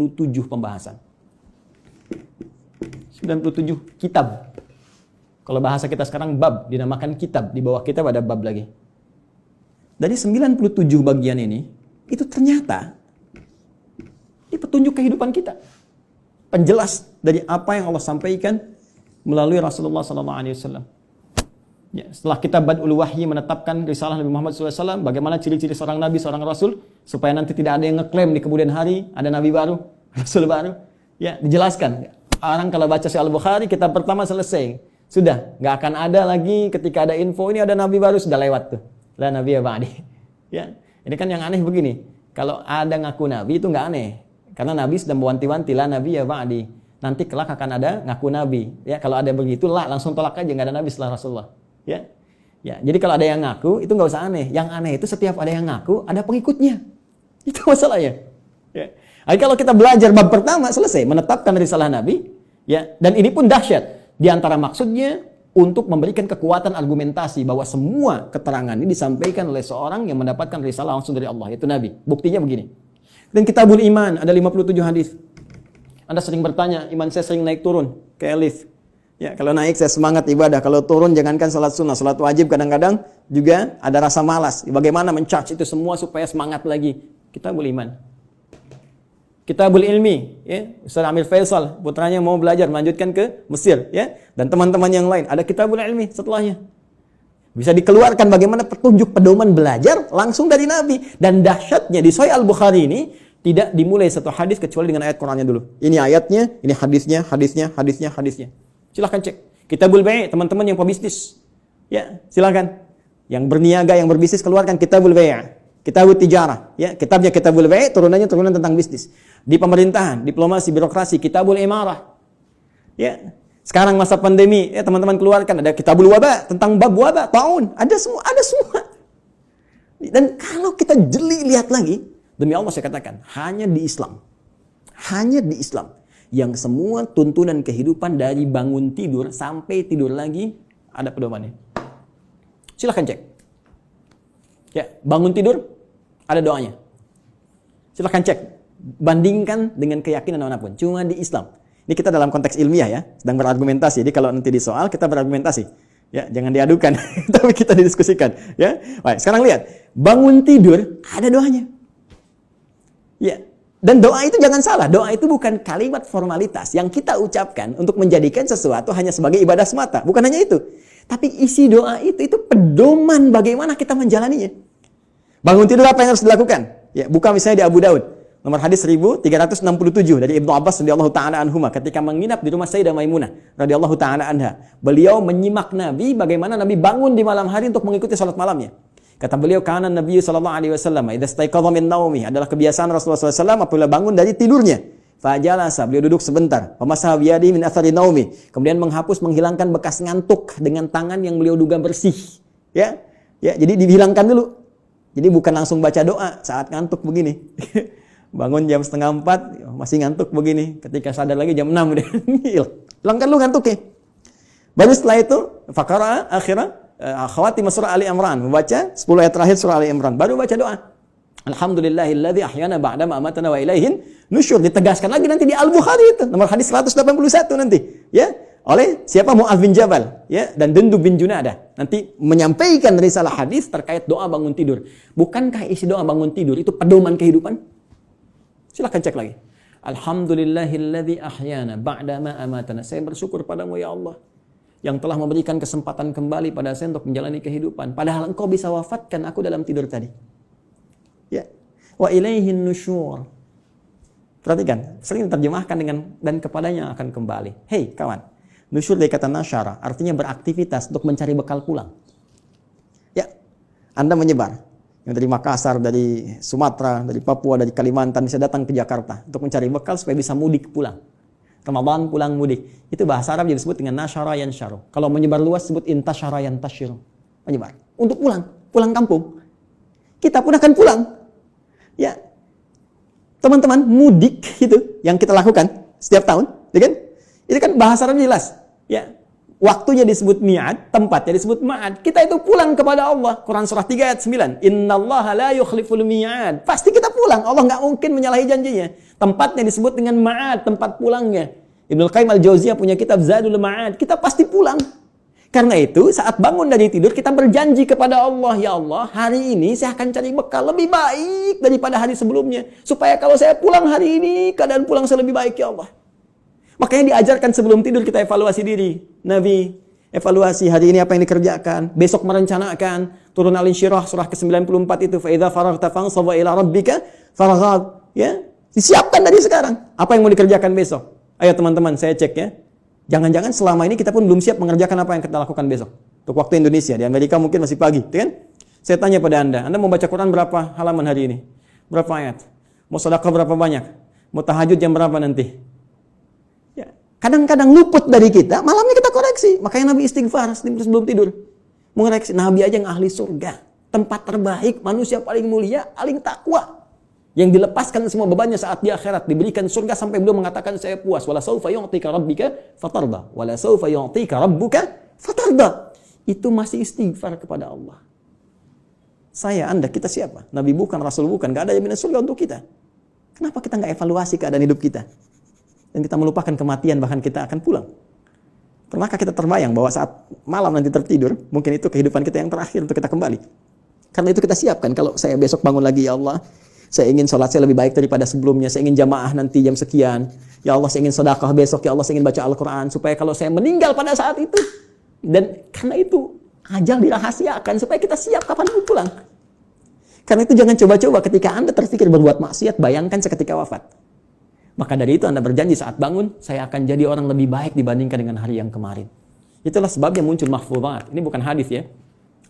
pembahasan. 97 kitab. Kalau bahasa kita sekarang bab, dinamakan kitab, di bawah kitab ada bab lagi. Dari 97 bagian ini, itu ternyata ini petunjuk kehidupan kita. Penjelas dari apa yang Allah sampaikan melalui Rasulullah SAW. Ya, setelah kitab Bad'ul Wahyi menetapkan risalah Nabi Muhammad SAW, bagaimana ciri-ciri seorang Nabi, seorang Rasul, supaya nanti tidak ada yang ngeklaim di kemudian hari, ada Nabi baru, Rasul baru. Ya, dijelaskan. Orang kalau baca Sahih Al-Bukhari, kitab pertama selesai. Sudah, nggak akan ada lagi ketika ada info, ini ada Nabi baru, sudah lewat tuh. La Nabi ba'di. Ya, ini kan yang aneh begini. Kalau ada ngaku Nabi itu nggak aneh. Karena Nabi sudah mewanti-wanti, la Nabi ba'di. Nanti kelak akan ada ngaku Nabi. Ya, kalau ada begitu, langsung tolak aja, nggak ada Nabi setelah Rasulullah. Ya, ya. Jadi kalau ada yang ngaku, itu nggak usah aneh. Yang aneh itu setiap ada yang ngaku, ada pengikutnya. Itu masalahnya. Ya. Jadi kalau kita belajar bab pertama selesai, menetapkan risalah Nabi. Ya, dan ini pun dahsyat. Di antara maksudnya untuk memberikan kekuatan argumentasi bahwa semua keterangan ini disampaikan oleh seorang yang mendapatkan risalah langsung dari Allah, yaitu Nabi. Buktinya begini. Dan Kitabul Iman ada 57 hadis. Anda sering bertanya, iman saya sering naik turun kayak lift. Ya, kalau naik saya semangat ibadah, kalau turun jangankan salat sunnah, salat wajib kadang-kadang juga ada rasa malas. Bagaimana men-charge itu semua supaya semangat lagi? Kitabul Iman. Kitabul Ilmi, ya, Ustaz Amir Faisal, putranya mau belajar melanjutkan ke Mesir, ya, dan teman-teman yang lain, ada Kitabul Ilmi setelahnya. Bisa dikeluarkan bagaimana petunjuk pedoman belajar langsung dari Nabi. Dan dahsyatnya di Sahih Al-Bukhari ini tidak dimulai satu hadis kecuali dengan ayat Qur'annya dulu. Ini ayatnya, ini hadisnya, hadisnya. Silahkan cek. Kitabul Bai', teman-teman yang pebisnis, ya, silahkan. Yang berniaga, yang berbisnis, keluarkan Kitabul Bai'. Kitabul Tijarah, ya, kitabnya Kitabul Bai', turunannya turunan tentang bisnis. Di pemerintahan, diplomasi, birokrasi, Kitabul Imarah. Ya. Sekarang masa pandemi, ya teman-teman keluarkan ada Kitabul Wabah, tentang bab wabah, taun, ada semua. Dan kalau kita jeli lihat lagi, demi Allah saya katakan, hanya di Islam yang semua tuntunan kehidupan dari bangun tidur sampai tidur lagi ada pedomannya. Silahkan cek. Ya, bangun tidur ada doanya. Silahkan cek, bandingkan dengan keyakinan manapun. Cuma di Islam. Ini kita dalam konteks ilmiah ya, sedang berargumentasi. Jadi kalau nanti di soal kita berargumentasi. Ya, jangan diadukan, tapi kita didiskusikan. Ya, baik. Sekarang lihat, bangun tidur ada doanya. Ya, dan doa itu jangan salah. Doa itu bukan kalimat formalitas yang kita ucapkan untuk menjadikan sesuatu hanya sebagai ibadah semata. Bukan hanya itu. Tapi isi doa itu pedoman bagaimana kita menjalaninya. Bangun tidur apa yang harus dilakukan? Ya, buka misalnya di Abu Daud, nomor hadis 1367 dari Ibnu Abbas radhiyallahu taala anhuma ketika menginap di rumah Sayyidah Maimunah radhiyallahu taala anha. Beliau menyimak Nabi bagaimana Nabi bangun di malam hari untuk mengikuti salat malamnya. Kata beliau, kana Nabi sallallahu alaihi wasallam idza istaiqadha min naumi, adalah kebiasaan Rasulullah SAW apabila bangun dari tidurnya. Fajalasa, beliau duduk sebentar. Pemasaha biyadi min athari naumi, kemudian menghilangkan bekas ngantuk dengan tangan yang beliau duga bersih. Ya, jadi dihilangkan dulu. Jadi bukan langsung baca doa saat ngantuk begini. Bangun jam 3:30 masih ngantuk begini. Ketika sadar lagi jam 6 udah hilangkan lu ngantuknya. Baru setelah itu faqara akhirah khawatim surah Ali Imran, membaca 10 ayat terakhir surah Ali Imran, baru baca doa. Alhamdulillahilladzi ahyana ba'da ma amatana wa ilaihin nusyur. Ditegaskan lagi nanti di Al-Bukhari itu, nomor hadis 181 nanti, ya. Oleh siapa? Mu'adz bin Jabal, ya, dan Jundub bin Junadah. Nanti menyampaikan risalah hadis terkait doa bangun tidur. Bukankah isi doa bangun tidur itu pedoman kehidupan? Silakan cek lagi. Alhamdulillahilladzi ahyana ba'da ma amatana. Saya bersyukur padamu ya Allah yang telah memberikan kesempatan kembali pada saya untuk menjalani kehidupan. Padahal engkau bisa wafatkan aku dalam tidur tadi. Ya. Wa ilaihin nusyur. Perhatikan, sering diterjemahkan dengan dan kepadanya akan kembali. Hei kawan, nusyur dari kata nasyara artinya beraktivitas untuk mencari bekal pulang. Ya, Anda menyebar. Yang dari Makassar, dari Sumatera, dari Papua, dari Kalimantan bisa datang ke Jakarta untuk mencari bekal supaya bisa mudik pulang. Ramadan pulang mudik. Itu bahasa Arab yang disebut dengan nasyara yansyaru. Kalau menyebar luas disebut intasyara yantasyiru. Menyebar. Untuk pulang kampung. Kita pun akan pulang. Ya. Teman-teman, mudik itu yang kita lakukan setiap tahun, ya kan? Itu kan bahasa Arab jelas. Ya. Waktunya disebut mi'ad, tempatnya disebut ma'ad. Kita itu pulang kepada Allah. Quran surah 3 ayat 9. Innallaha la yukhliful mi'ad. Pasti kita pulang. Allah nggak mungkin menyalahi janjinya. Tempatnya disebut dengan ma'ad, tempat pulangnya. Ibnul Qayyim al-Jauziyah punya kitab Zadul Ma'ad. Kita pasti pulang. Karena itu saat bangun dari tidur kita berjanji kepada Allah, ya Allah, hari ini saya akan cari bekal lebih baik daripada hari sebelumnya. Supaya kalau saya pulang hari ini, keadaan pulang saya lebih baik, ya Allah. Makanya diajarkan sebelum tidur kita evaluasi diri. Nabi evaluasi hari ini apa yang dikerjakan, besok merencanakan. Turun Al-Insyirah surah ke-94 itu, fa idza faraghta fansab ila rabbika farghab, ya. Disiapkan dari sekarang apa yang mau dikerjakan besok. Ayo teman-teman, saya cek ya. Jangan-jangan selama ini kita pun belum siap mengerjakan apa yang kita lakukan besok. Untuk waktu Indonesia, di Amerika mungkin masih pagi, kan? Saya tanya pada Anda mau baca Quran berapa halaman hari ini? Berapa ayat? Mau sedekah berapa banyak? Mau tahajud jam berapa nanti? Ya, kadang-kadang luput dari kita, malamnya kita koreksi. Makanya Nabi istighfar sebelum tidur. Mengoreksi, Nabi aja yang ahli surga. Tempat terbaik, manusia paling mulia, paling takwa. Yang dilepaskan semua bebannya saat di akhirat, diberikan surga sampai beliau mengatakan saya puas. Wala saufa yu'tika rabbika fatarda. Wala saufa yu'tika rabbuka fatarda. Itu masih istighfar kepada Allah. Saya, Anda, kita siapa? Nabi bukan, Rasul bukan, gak ada jaminan surga untuk kita. Kenapa kita gak evaluasi keadaan hidup kita? Dan kita melupakan kematian, bahkan kita akan pulang. Pernahkah kita terbayang bahwa saat malam nanti tertidur, mungkin itu kehidupan kita yang terakhir untuk kita kembali? Karena itu kita siapkan, kalau saya besok bangun lagi, ya Allah, saya ingin sholat saya lebih baik daripada sebelumnya. Saya ingin jamaah nanti jam sekian. Ya Allah, saya ingin sedekah besok. Ya Allah, saya ingin baca Al-Quran. Supaya kalau saya meninggal pada saat itu. Dan karena itu, ajal dirahasiakan. Supaya kita siap kapan pun pulang. Karena itu jangan coba-coba ketika Anda terfikir berbuat maksiat, bayangkan seketika wafat. Maka dari itu Anda berjanji saat bangun, saya akan jadi orang lebih baik dibandingkan dengan hari yang kemarin. Itulah sebabnya muncul mahfuzat. Ini bukan hadis ya.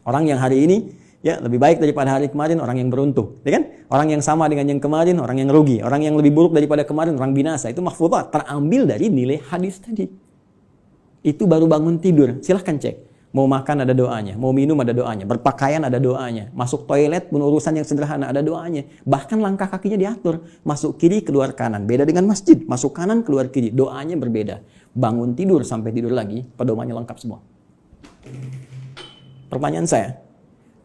Orang yang hari ini ya lebih baik daripada hari kemarin, orang yang beruntung, ya kan? Orang yang sama dengan yang kemarin, orang yang rugi. Orang yang lebih buruk daripada kemarin, orang binasa. Itu mahfuzat, terambil dari nilai hadis tadi. Itu baru bangun tidur. Silahkan cek. Mau makan ada doanya, mau minum ada doanya, berpakaian ada doanya, masuk toilet pun urusan yang sederhana ada doanya. Bahkan langkah kakinya diatur, masuk kiri keluar kanan. Beda dengan masjid, masuk kanan keluar kiri, doanya berbeda. Bangun tidur sampai tidur lagi, pedomannya lengkap semua. Pertanyaan saya,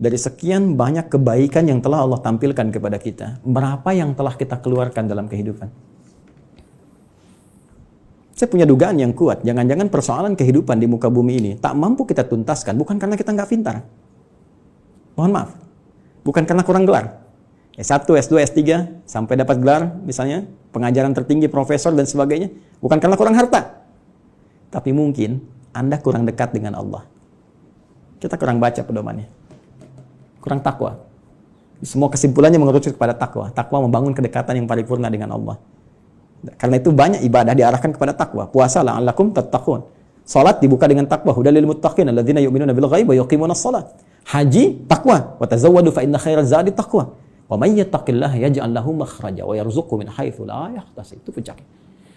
dari sekian banyak kebaikan yang telah Allah tampilkan kepada kita, berapa yang telah kita keluarkan dalam kehidupan? Saya punya dugaan yang kuat, jangan-jangan persoalan kehidupan di muka bumi ini tak mampu kita tuntaskan, bukan karena kita nggak pintar. Mohon maaf, bukan karena kurang gelar. S1, S2, S3, sampai dapat gelar, misalnya pengajaran tertinggi, profesor, dan sebagainya. Bukan karena kurang harta. Tapi mungkin Anda kurang dekat dengan Allah. Kita kurang baca pedomannya. Kurang takwa. Semua kesimpulannya mengerucut kepada takwa. Takwa membangun kedekatan yang paripurna dengan Allah. Karena itu banyak ibadah diarahkan kepada takwa. Puasa la'allakum tattaqun. Salat dibuka dengan takwa. Hudal lil muttaqin alladzina yu'minuna bil ghaibi wa yuqimunas shalah. Haji takwa. Wa tazawwadu fa inna khairaz zadi taqwa. Wa may yattaqillaha yaj'al lahu makhraja wa yarzuqhu min haitsu la yahtasib. Itu puncaknya.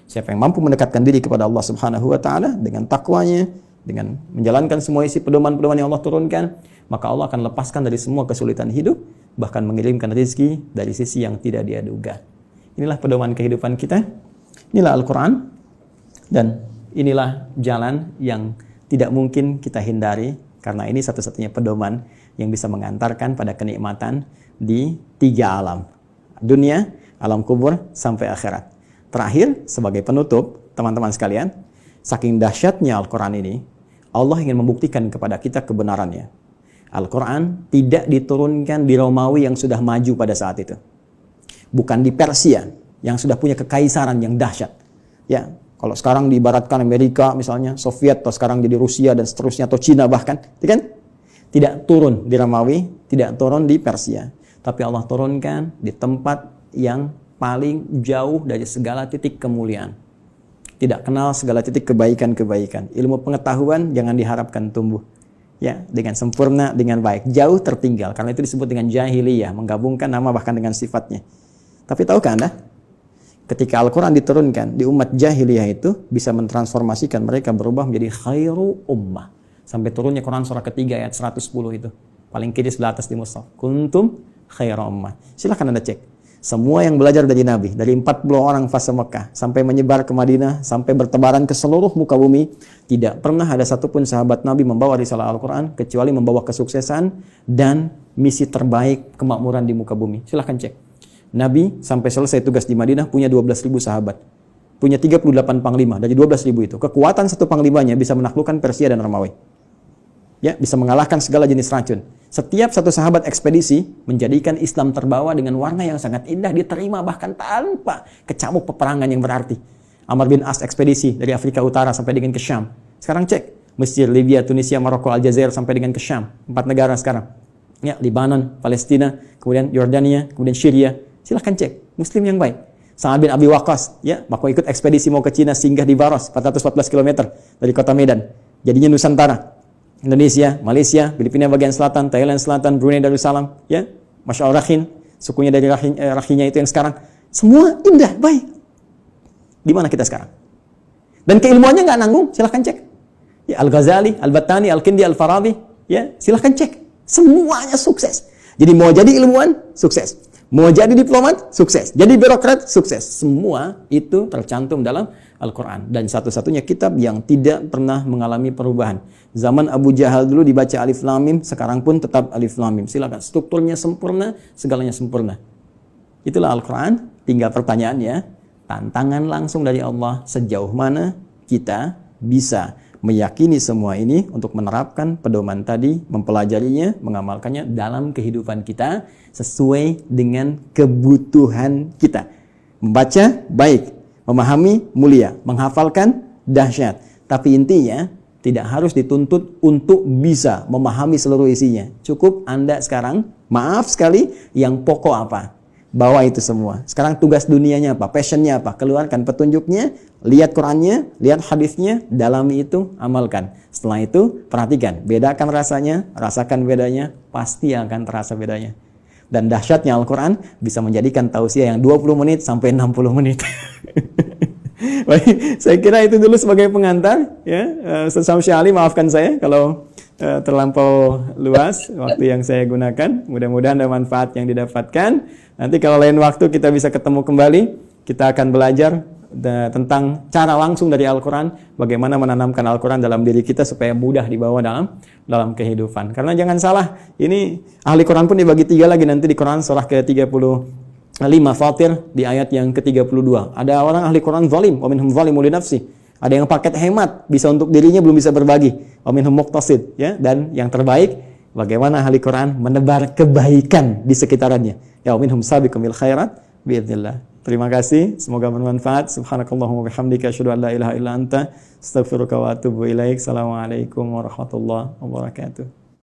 Siapa yang mampu mendekatkan diri kepada Allah Subhanahu wa taala dengan takwanya, dengan menjalankan semua isi pedoman-pedoman yang Allah turunkan, maka Allah akan lepaskan dari semua kesulitan hidup, bahkan mengirimkan rezeki dari sisi yang tidak dia duga. Inilah pedoman kehidupan kita, inilah Al-Quran, dan inilah jalan yang tidak mungkin kita hindari, karena ini satu-satunya pedoman yang bisa mengantarkan pada kenikmatan di 3 alam. Dunia, alam kubur, sampai akhirat. Terakhir, sebagai penutup, teman-teman sekalian, saking dahsyatnya Al-Quran ini, Allah ingin membuktikan kepada kita kebenarannya. Al-Quran tidak diturunkan di Romawi yang sudah maju pada saat itu. Bukan di Persia yang sudah punya kekaisaran yang dahsyat. Ya, kalau sekarang diibaratkan Amerika misalnya, Soviet, atau sekarang jadi Rusia dan seterusnya, atau Cina bahkan, kan? Tidak turun di Romawi, tidak turun di Persia. Tapi Allah turunkan di tempat yang paling jauh dari segala titik kemuliaan. Tidak kenal segala titik kebaikan-kebaikan. Ilmu pengetahuan jangan diharapkan tumbuh. Ya, dengan sempurna, dengan baik. Jauh tertinggal. Karena itu disebut dengan jahiliyah. Menggabungkan nama bahkan dengan sifatnya. Tapi tahukah Anda? Ketika Al-Quran diturunkan di umat jahiliyah itu bisa mentransformasikan mereka berubah menjadi khairu ummah. Sampai turunnya Quran surah ketiga ayat 110 itu. Paling kiri sebelah atas di mushaf. Kuntum khairu ummah. Silahkan Anda cek. Semua yang belajar dari Nabi, dari 40 orang fase Mekah, sampai menyebar ke Madinah, sampai bertebaran ke seluruh muka bumi, tidak pernah ada satupun sahabat Nabi membawa risalah Al-Quran, kecuali membawa kesuksesan dan misi terbaik kemakmuran di muka bumi. Silahkan cek. Nabi sampai selesai tugas di Madinah punya 12.000 sahabat. Punya 38 panglima dari 12.000 itu. Kekuatan satu panglimanya bisa menaklukkan Persia dan Romawi. Ya, bisa mengalahkan segala jenis racun. Setiap satu sahabat ekspedisi menjadikan Islam terbawa dengan warna yang sangat indah, diterima bahkan tanpa kecamuk peperangan yang berarti. Amr bin As ekspedisi dari Afrika Utara sampai dengan ke Syam. Sekarang cek, Mesir, Libya, Tunisia, Maroko, Aljazair sampai dengan ke Syam. 4 negara sekarang. Ya, Libanon, Palestina, kemudian Yordania, kemudian Syria. Silahkan cek, Muslim yang baik. Sa'ad bin Abi Waqqas, ya, maka ikut ekspedisi mau ke Cina, singgah di Baros, 414 km dari kota Medan. Jadinya Nusantara. Indonesia, Malaysia, Filipina bagian selatan, Thailand selatan, Brunei Darussalam, ya, Masya Allah Rakhin, sukunya dari Rakhinya itu yang sekarang, semua indah, baik. Di mana kita sekarang? Dan keilmuannya nggak nanggung, silahkan cek. Ya, Al-Ghazali, Al-Battani, Al-Kindi, Al-Farabi, ya, silahkan cek. Semuanya sukses. Jadi mau jadi ilmuwan, sukses. Mau jadi diplomat, sukses. Jadi birokrat, sukses. Semua itu tercantum dalam Al-Quran. Dan satu-satunya kitab yang tidak pernah mengalami perubahan. Zaman Abu Jahal dulu dibaca Alif Lam Mim, sekarang pun tetap Alif Lam Mim. Silakan, strukturnya sempurna, segalanya sempurna. Itulah Al-Quran. Tinggal pertanyaannya, tantangan langsung dari Allah, sejauh mana kita bisa meyakini semua ini untuk menerapkan pedoman tadi, mempelajarinya, mengamalkannya dalam kehidupan kita sesuai dengan kebutuhan kita. Membaca baik, memahami mulia, menghafalkan dahsyat. Tapi intinya tidak harus dituntut untuk bisa memahami seluruh isinya. Cukup Anda sekarang, maaf sekali, yang pokok apa? Bawa itu semua. Sekarang tugas dunianya apa? Passionnya apa? Keluarkan petunjuknya, lihat Qurannya, lihat hadisnya, dalami itu, amalkan. Setelah itu, perhatikan. Bedakan rasanya, rasakan bedanya, pasti akan terasa bedanya. Dan dahsyatnya Al-Quran bisa menjadikan tausiah yang 20 menit sampai 60 menit. Baik, saya kira itu dulu sebagai pengantar. Ya, Ustaz Syamsi Ali, maafkan saya kalau terlampau luas waktu yang saya gunakan. Mudah-mudahan ada manfaat yang didapatkan. Nanti kalau lain waktu kita bisa ketemu kembali, kita akan belajar tentang cara langsung dari Al-Quran, bagaimana menanamkan Al-Quran dalam diri kita supaya mudah dibawa dalam kehidupan. Karena jangan salah, ini ahli Quran pun dibagi 3 lagi nanti di Quran surah ke-35 Fatir di ayat yang ke-32. Ada orang ahli Quran zalim, wa minhum zalimun li nafsi. Ada yang paket hemat, bisa untuk dirinya belum bisa berbagi. Wa minhum muqtasid, ya. Dan yang terbaik, bagaimana ahli Quran menebar kebaikan di sekitarannya. Ya, wa minhum sabiqum bil khairat biidznillah. Terima kasih, semoga bermanfaat. Subhanakallahumma bihamdika asyhadu an la ilaha illa anta astaghfiruka wa atubu ilaik. Assalamualaikum warahmatullahi wabarakatuh.